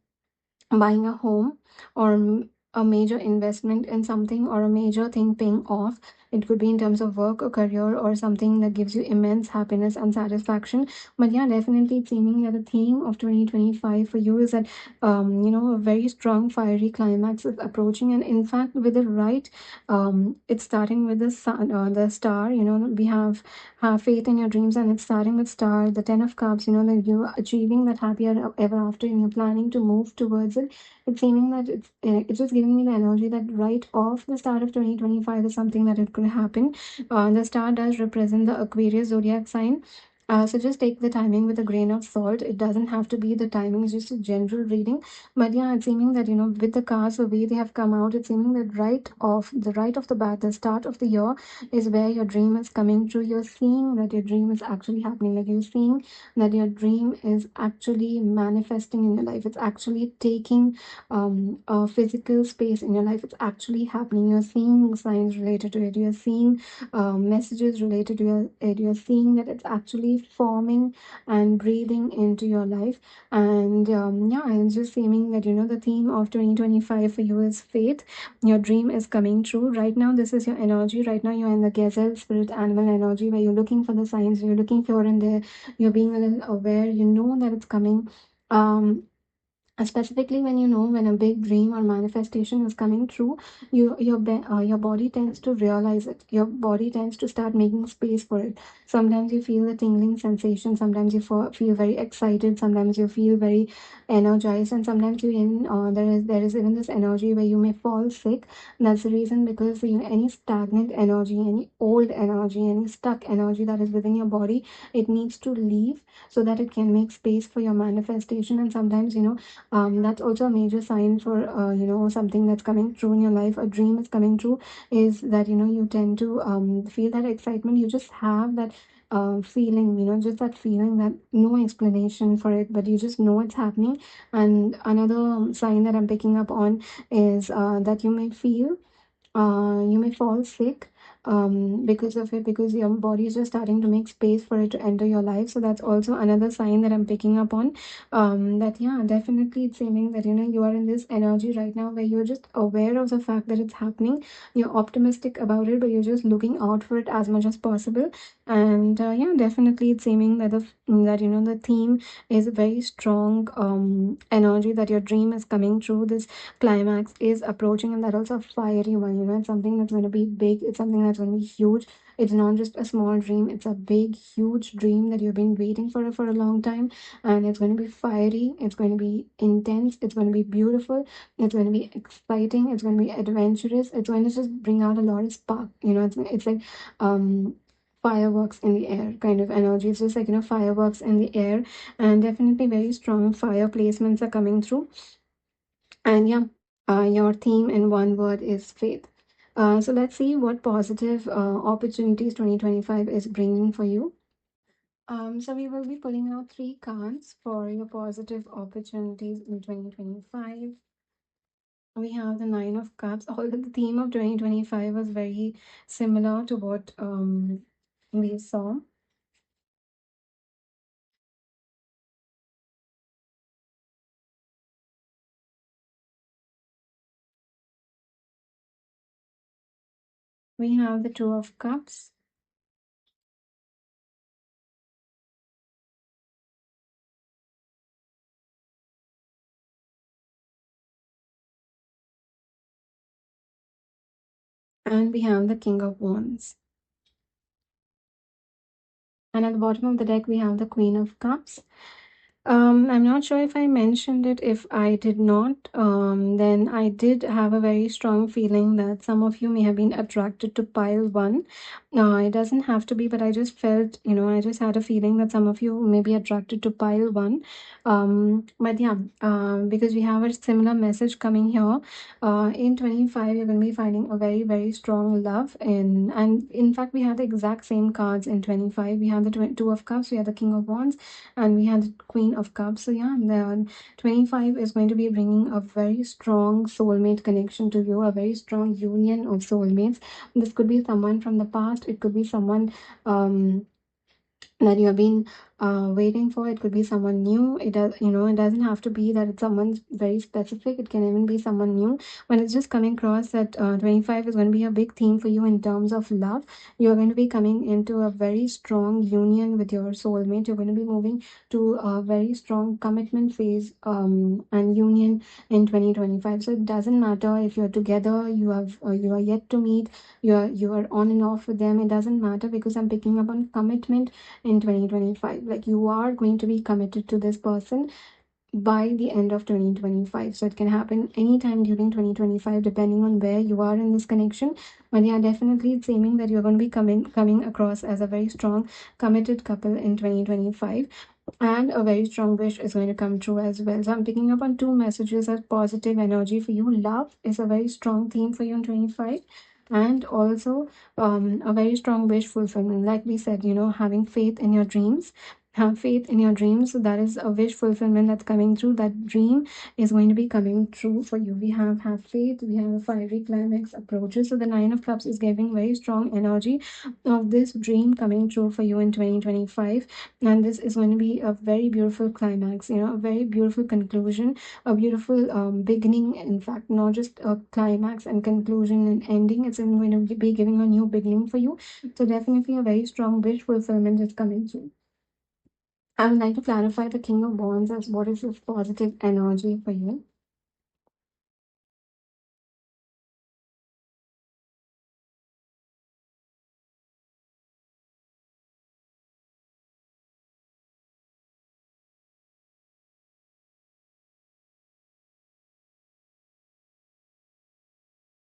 a home, or a major investment in something, or a major thing paying off. It could be in terms of work or career or something that gives you immense happiness and satisfaction. But yeah, definitely it's seeming that the theme of 2025 for you is that a very strong fiery climax is approaching, and in fact with the right it's starting with the sun, the star. We have faith in your dreams, and it's starting with star, the 10 of cups. That you're achieving that happier ever after, and you're planning to move towards it. It's seeming that it's just giving me the energy that right off the start of 2025 is something that it could happen. The star does represent the Aquarius zodiac sign. So just take the timing with a grain of salt. It doesn't have to be the timing, it's just a general reading. But yeah, it's seeming that, with the cards, the way they have come out, it's seeming that right off the bat, the start of the year is where your dream is coming true. You're seeing that your dream is actually happening. Like you're seeing that your dream is actually manifesting in your life. It's actually taking a physical space in your life. It's actually happening. You're seeing signs related to it. You're seeing messages related to it. You're seeing that it's actually forming and breathing into your life. And yeah, I'm just seeing that, the theme of 2025 for you is faith. Your dream is coming true. Right now, this is your energy. Right now, you're in the gazelle spirit animal energy where you're looking for the signs, you're looking here and there, you're being a little aware, you know that it's coming. Um, Specifically when when a big dream or manifestation is coming true, your body tends to realize it. Your body tends to start making space for it. Sometimes you feel the tingling sensation, sometimes you feel very excited, sometimes you feel very energized, and sometimes there is even this energy where you may fall sick. That's the reason, because any stagnant energy, any old energy, any stuck energy that is within your body, it needs to leave so that it can make space for your manifestation. And sometimes that's also a major sign for something that's coming true in your life. A dream is coming true is that you tend to feel that excitement. You just have that feeling, just that feeling, that no explanation for it, but you just know it's happening. And another sign that I'm picking up on is that you may fall sick because of it, because your body is just starting to make space for it to enter your life. So that's also another sign that I'm picking up on. That yeah, definitely it's saying that you are in this energy right now where you're just aware of the fact that it's happening. You're optimistic about it, but you're just looking out for it as much as possible. And yeah, definitely it's seeming that the theme is a very strong energy that your dream is coming true. This climax is approaching, and that also a fiery one. It's something that's going to be big. It's something that's going to be huge. It's not just a small dream, it's a big huge dream that you've been waiting for a long time. And it's going to be fiery, it's going to be intense, it's going to be beautiful, it's going to be exciting, it's going to be adventurous, it's going to just bring out a lot of spark. It's like fireworks in the air kind of energy. It's just like fireworks in the air. And definitely very strong fire placements are coming through. And yeah, your theme in one word is faith. So let's see what positive opportunities 2025 is bringing for you. So we will be pulling out 3 cards for your positive opportunities in 2025. We have the Nine of Cups. Although the theme of 2025 was very similar to what we saw. We have the Two of Cups. And we have the King of Wands. And at the bottom of the deck, we have the Queen of Cups. I'm not sure if I mentioned it. If I did not, then I did have a very strong feeling that some of you may have been attracted to pile one. It doesn't have to be, but I just felt, I just had a feeling that some of you may be attracted to pile one. But yeah, because we have a similar message coming here. In 25, you're going to be finding a very, very strong love and in fact, we have the exact same cards in 25. We have the Two of Cups, we have the King of Wands, and we have the Queen of Cups. So yeah, the 25 is going to be bringing a very strong soulmate connection to you, a very strong union of soulmates. This could be someone from the past, it could be someone that you have been waiting for. It could be someone new. It does, it doesn't have to be that it's someone very specific. It can even be someone new. When it's just coming across that 25 is going to be a big theme for you in terms of love. You're going to be coming into a very strong union with your soulmate. You're going to be moving to a very strong commitment phase and union in 2025. So it doesn't matter if you're together, you are yet to meet, you are on and off with them. It doesn't matter, because I'm picking up on commitment in 2025. Like, you are going to be committed to this person by the end of 2025. So it can happen anytime during 2025, depending on where you are in this connection. But yeah, definitely it's aiming that you're going to be coming across as a very strong committed couple in 2025, and a very strong wish is going to come true as well. So I'm picking up on two messages as positive energy for you. Love is a very strong theme for you in 25, and also a very strong wish fulfillment. Like we said, having faith in your dreams. Have faith in your dreams. So that is a wish fulfillment that's coming through. That dream is going to be coming true for you. We have faith. We have a fiery climax approaches. So the Nine of Cups is giving very strong energy of this dream coming true for you in 2025. And this is going to be a very beautiful climax, a very beautiful conclusion, a beautiful beginning. In fact, not just a climax and conclusion and ending, it's even going to be giving a new beginning for you. So definitely a very strong wish fulfillment is coming through. I would like to clarify the King of Wands as what is this positive energy for you.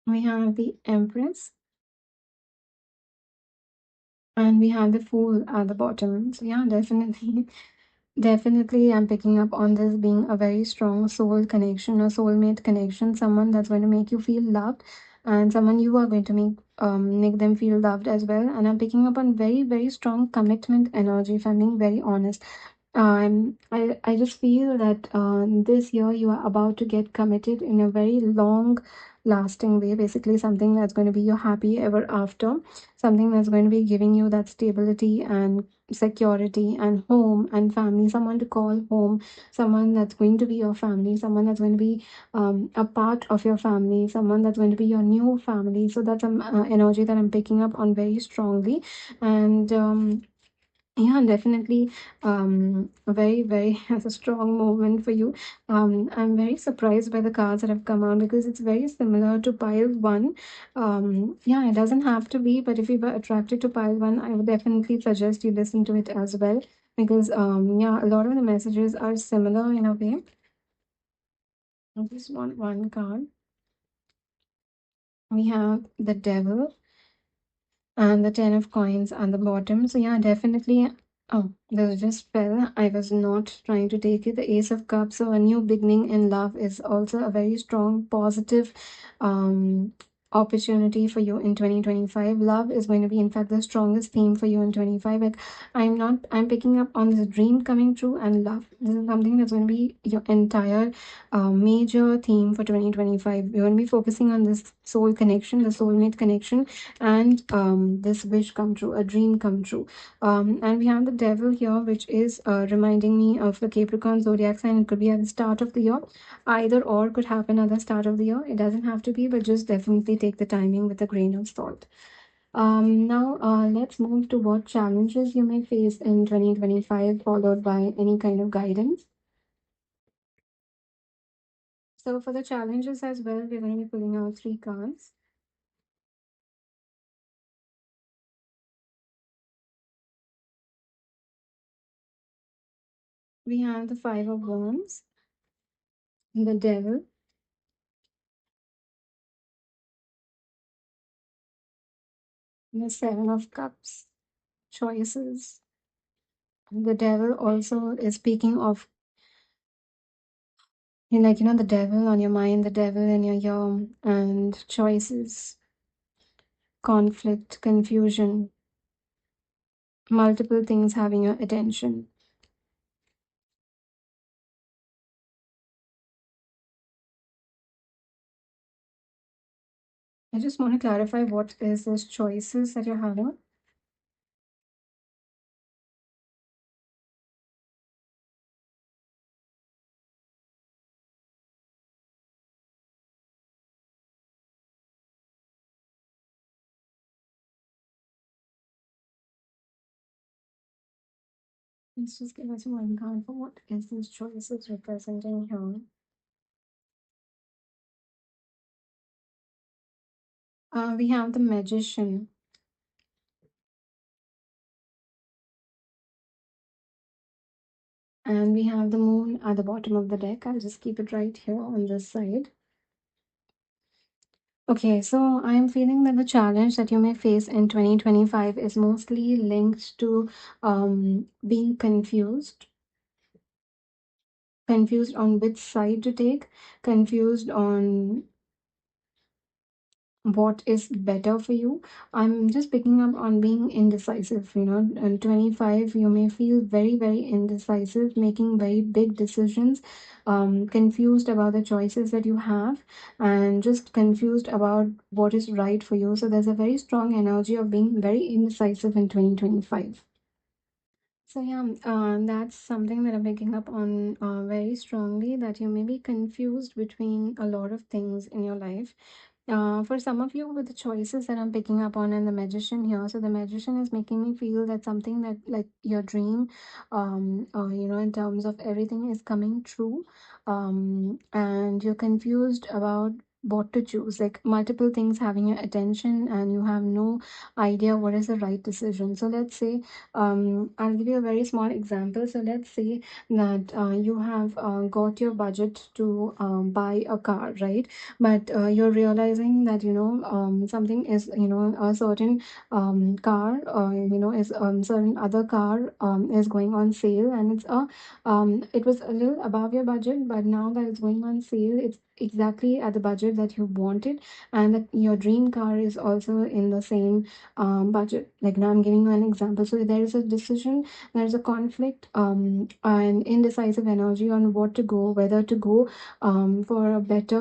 We have the Empress, and we have the Fool at the bottom. So yeah, definitely. Definitely, I'm picking up on this being a very strong soul connection, a soulmate connection, someone that's going to make you feel loved, and someone you are going to make them feel loved as well. And I'm picking up on very, very strong commitment energy, if I'm being very honest. I just feel that this year you are about to get committed in a very long lasting way, basically something that's going to be your happy ever after, something that's going to be giving you that stability and security and home and family, someone to call home, someone that's going to be your family, someone that's going to be a part of your family, someone that's going to be your new family. So that's some energy that I'm picking up on very strongly. And yeah, definitely. A very, very has a strong moment for you. I'm very surprised by the cards that have come out, because it's very similar to pile one. Yeah, it doesn't have to be, but if you were attracted to pile one, I would definitely suggest you listen to it as well, because yeah, a lot of the messages are similar in a way. I just want one card. We have the Devil and the 10 of coins on the bottom. So yeah, definitely. Oh, this just fell. I was not trying to take it. The Ace of Cups. So a new beginning in love is also a very strong, positive um, opportunity for you in 2025. Love is going to be, in fact, the strongest theme for you in 25. Like, I'm picking up on this dream coming true and love. This is something that's going to be your entire major theme for 2025. You're going to be focusing on this soul connection, the soulmate connection, and this wish come true, a dream come true. And we have the Devil here, which is reminding me of the Capricorn zodiac sign. It could be at the start of the year, either or could happen at the start of the year. It doesn't have to be, but just definitely take the timing with a grain of salt. Now, let's move to what challenges you may face in 2025, followed by any kind of guidance. So, for the challenges as well, we're going to be pulling out three cards. We have the Five of Wands, the Devil, the Seven of Cups, choices. The Devil also is speaking of, like, the devil on your mind, the devil in your ear, and choices, conflict, confusion, multiple things having your attention. I just want to clarify, what is this choices that you're having? Let's just give us one card for what is these choices representing here. We have the Magician, and we have the Moon at the bottom of the deck. I'll just keep it right here on this side. Okay, so I am feeling that the challenge that you may face in 2025 is mostly linked to being confused on which side to take, confused on what is better for you. I'm just picking up on being indecisive. In 25, you may feel very, very indecisive, making very big decisions, confused about the choices that you have, and just confused about what is right for you. So there's a very strong energy of being very indecisive in 2025. So yeah, that's something that I'm picking up on very strongly, that you may be confused between a lot of things in your life. For some of you, with the choices that I'm picking up on and the magician here, so the magician is making me feel that something that like your dream, in terms of everything is coming true, and you're confused about what to choose, like multiple things having your attention, and you have no idea what is the right decision. So let's say, I'll give you a very small example. So let's say that you have got your budget to buy a car, right? But you're realizing that something is, a certain car, is certain other car is going on sale, and it was a little above your budget, but now that it's going on sale, it's exactly at the budget that you wanted, and that your dream car is also in the same budget. Like, now I'm giving you an example. So there is a decision, there's a conflict, and indecisive energy on what to go, whether to go for a better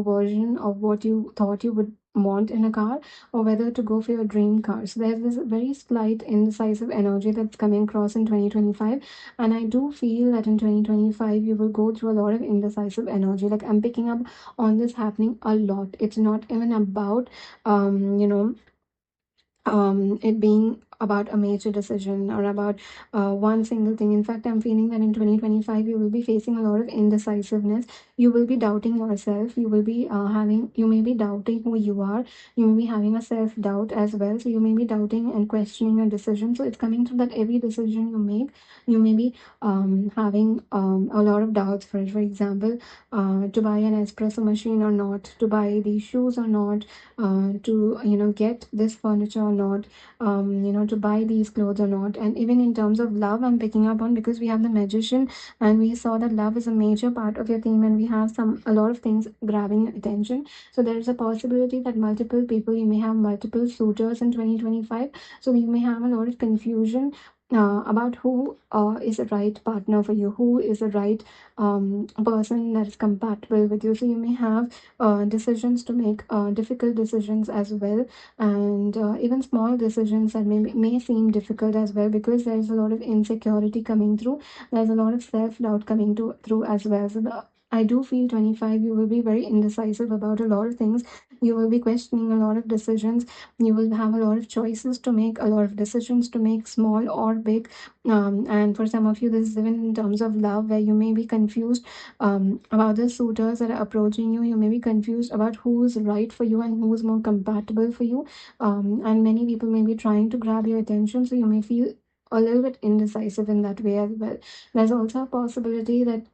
version of what you thought you would want in a car, or whether to go for your dream car. So there's this very slight indecisive energy that's coming across in 2025, and I do feel that in 2025 you will go through a lot of indecisive energy. Like, I'm picking up on this happening a lot. It's not even about it being about a major decision or about one single thing. In fact, I'm feeling that in 2025 you will be facing a lot of indecisiveness. You will be doubting yourself. You will be you may be doubting who you are. You may be having a self doubt as well. So you may be doubting and questioning your decision. So it's coming through that every decision you make, you may be having a lot of doubts for it. For example, to buy an espresso machine or not, to buy these shoes or not, to get this furniture or not, to buy these clothes or not. And even in terms of love, I'm picking up on, because we have the magician, and we saw that love is a major part of your theme, and we have a lot of things grabbing your attention. So there's a possibility that multiple people, you may have multiple suitors in 2025. So you may have a lot of confusion about who is the right partner for you, who is the right person that is compatible with you. So you may have decisions to make, difficult decisions as well, and even small decisions that may seem difficult as well, because there's a lot of insecurity coming through. There's a lot of self-doubt coming through as well. So I do feel 25, you will be very indecisive about a lot of things. You will be questioning a lot of decisions. You will have a lot of choices to make, a lot of decisions to make, small or big. And for some of you, this is even in terms of love, where you may be confused about the suitors that are approaching you. You may be confused about who's right for you and who's more compatible for you. And many people may be trying to grab your attention, so you may feel a little bit indecisive in that way as well. There's also a possibility that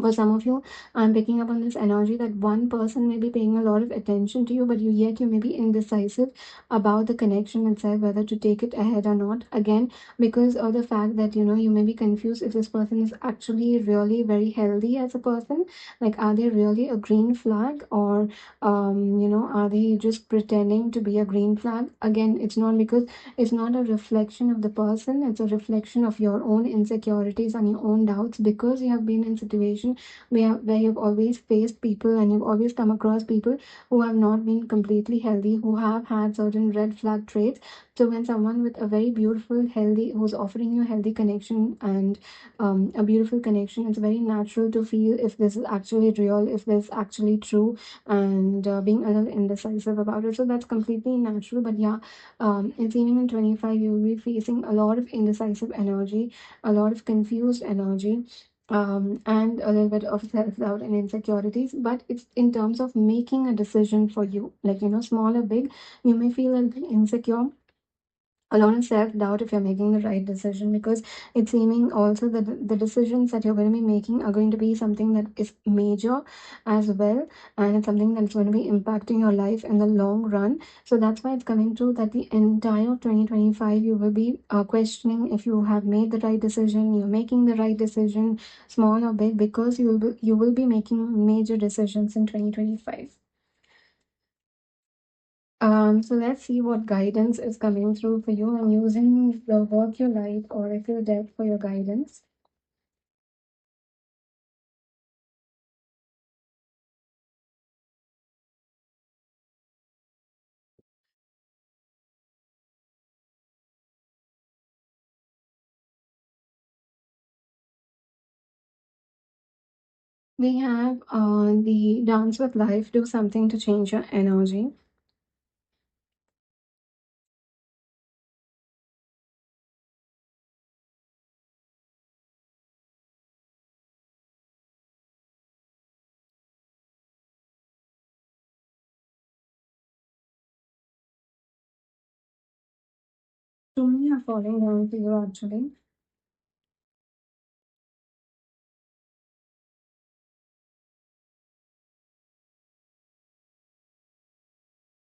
for some of you, I'm picking up on this energy that one person may be paying a lot of attention to you, but yet you may be indecisive about the connection itself, whether to take it ahead or not. Again, because of the fact that you may be confused if this person is actually really very healthy as a person. Like, are they really a green flag, or are they just pretending to be a green flag? Again, it's not, because it's not a reflection of the person. It's a reflection of your own insecurities and your own doubts, because you have been in situations situation where you've always faced people and you've always come across people who have not been completely healthy, who have had certain red flag traits. So when someone with a very beautiful, healthy, who's offering you a healthy connection and a beautiful connection, it's very natural to feel if this is actually real, if this is actually true, and being a little indecisive about it. So that's completely natural. But yeah, it's even in 25, you'll be facing a lot of indecisive energy, a lot of confused energy, and a little bit of self-doubt and insecurities. But it's in terms of making a decision for you, like, small or big, you may feel a little insecure, a lot of self-doubt if you're making the right decision, because it's seeming also that the decisions that you're going to be making are going to be something that is major as well, and it's something that's going to be impacting your life in the long run. So that's why it's coming true that the entire 2025 you will be questioning if you have made the right decision, you're making the right decision, small or big, because you will be making major decisions in 2025. So let's see what guidance is coming through for you. I'm using the Work Your Life Oracle deck for your guidance. We have the Dance with Life, do something to change your energy. Too many are falling down for you actually.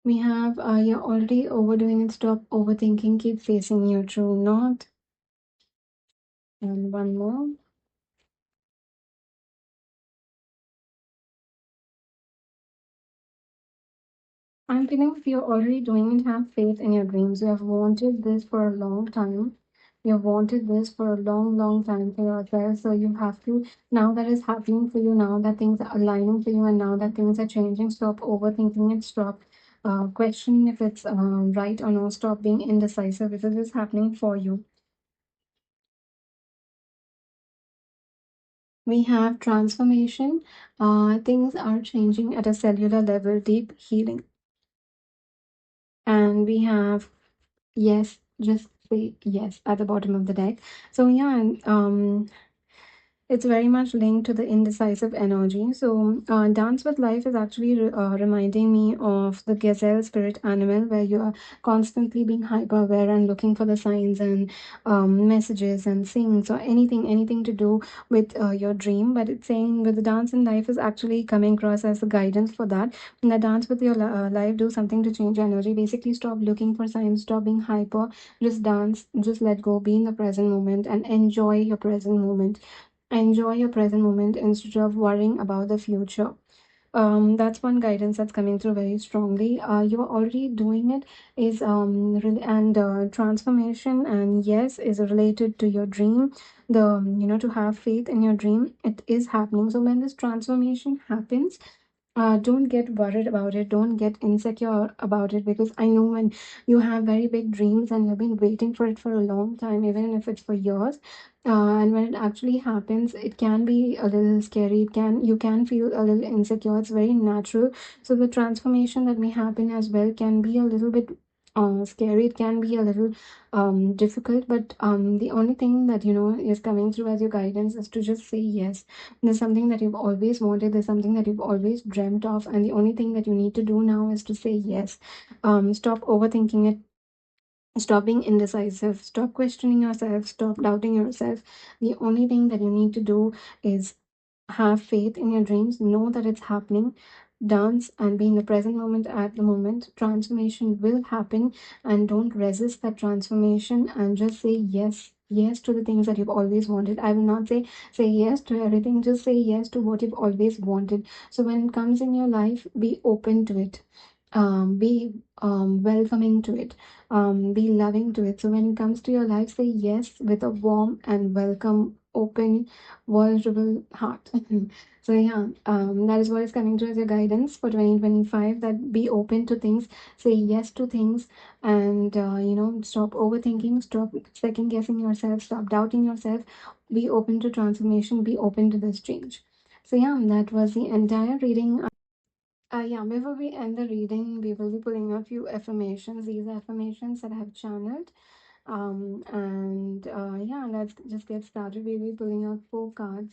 We have you're already overdoing it, stop overthinking, keep facing your true north. And one more. I'm feeling if you're already doing it, have faith in your dreams. You have wanted this for a long time. You've wanted this for a long, long time for yourself. So you have to, now that it's happening for you, now that things are aligning for you, and now that things are changing, stop overthinking it. Stop questioning if it's right or no. Stop being indecisive because it's happening for you. We have transformation. Things are changing at a cellular level, deep healing. And we have yes, just say yes at the bottom of the deck. So yeah, and it's very much linked to the indecisive energy. So, Dance with Life is actually reminding me of the gazelle spirit animal, where you are constantly being hyper aware and looking for the signs and messages and things or anything to do with your dream. But it's saying with the Dance in Life is actually coming across as the guidance for that. In the Dance with your life, do something to change your energy. Basically, stop looking for signs, stop being hyper, just dance, just let go, be in the present moment, and enjoy your present moment. Enjoy your present moment instead of worrying about the future. That's one guidance that's coming through very strongly. You are already doing it, is and transformation, and yes, is related to your dream. The to have faith in your dream, it is happening. So when this transformation happens, don't get worried about it, don't get insecure about it, because I know when you have very big dreams and you've been waiting for it for a long time, even if it's for years, and when it actually happens, it can be a little scary. You can feel a little insecure. It's very natural. So the transformation that may happen as well can be a little bit scary. It can be a little difficult, but the only thing that is coming through as your guidance is to just say yes. There's something that you've always wanted. There's something that you've always dreamt of, and the only thing that you need to do now is to say yes. Stop overthinking it. Stop being indecisive. Stop questioning yourself. Stop doubting yourself. The only thing that you need to do is have faith in your dreams. Know that it's happening. Dance and be in the present moment at the moment. Transformation will happen, and don't resist that transformation, and just say yes. Yes to the things that you've always wanted. I will not say yes to everything. Just say yes to what you've always wanted. So when it comes in your life, be open to it. Be welcoming to it, be loving to it. So when it comes to your life, say yes with a warm and welcome open, vulnerable heart. So yeah, that is what is coming to as your guidance for 2025. That be open to things, say yes to things, and stop overthinking, stop second guessing yourself, stop doubting yourself. Be open to transformation. Be open to this change. So yeah, that was the entire reading. Yeah, before we end the reading, we will be pulling a few affirmations. These are affirmations that I have channeled. And yeah, let's just get started. We'll be pulling out four cards,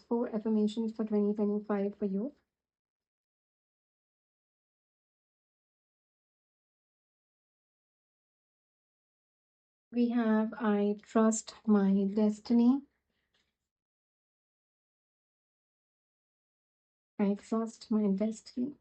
four affirmations for 2025 for you. We have I trust my destiny. I trust my destiny.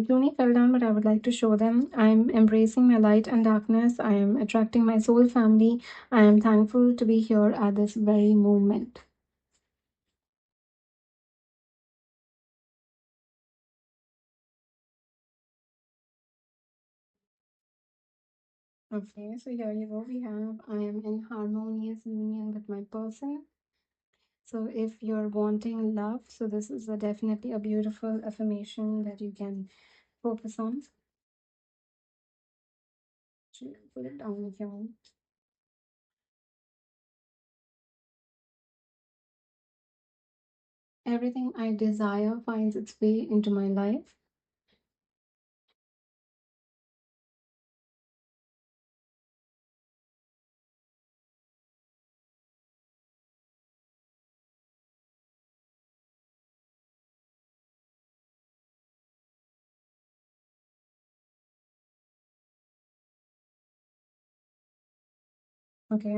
Tony fell down, but I would like to show them. I'm embracing my light and darkness. I am attracting my soul family. I am thankful to be here at this very moment. Okay, so here you go. We have I am in harmonious union with my person. So if you're wanting love, so this is definitely a beautiful affirmation that you can focus on. So put it down here. Everything I desire finds its way into my life. Okay.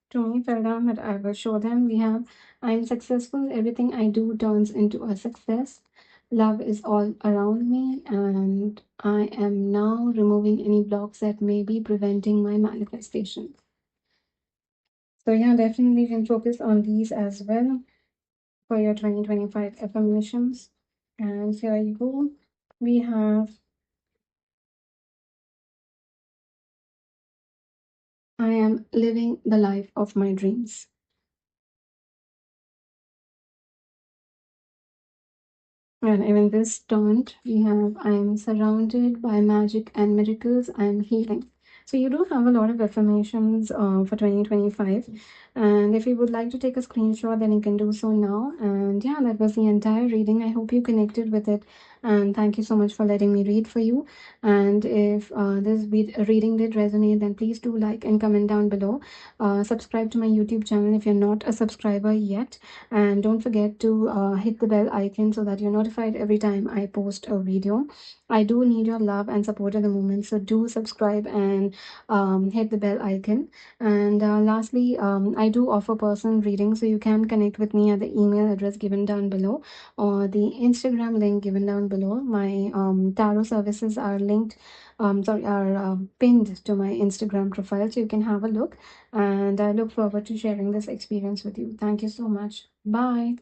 To me, fell down, but I will show them. We have I'm successful. Everything I do turns into a success. Love is all around me, and I am now removing any blocks that may be preventing my manifestation. So yeah, definitely you can focus on these as well for your 2025 affirmations. And here you go. We have I am living the life of my dreams. And even this taunt, we have I am surrounded by magic and miracles, I am healing. So you do have a lot of affirmations for 2025. And if you would like to take a screenshot, then you can do so now. And yeah, that was the entire reading. I hope you connected with it. And thank you so much for letting me read for you. And if this reading did resonate, then please do like and comment down below. Subscribe to my YouTube channel if you're not a subscriber yet. And don't forget to hit the bell icon so that you're notified every time I post a video. I do need your love and support at the moment, so do subscribe and hit the bell icon. And lastly, I do offer personal reading, so you can connect with me at the email address given down below or the Instagram link given down below. My tarot services are linked, are pinned to my Instagram profile, so you can have a look. And I look forward to sharing this experience with you. Thank you so much. Bye.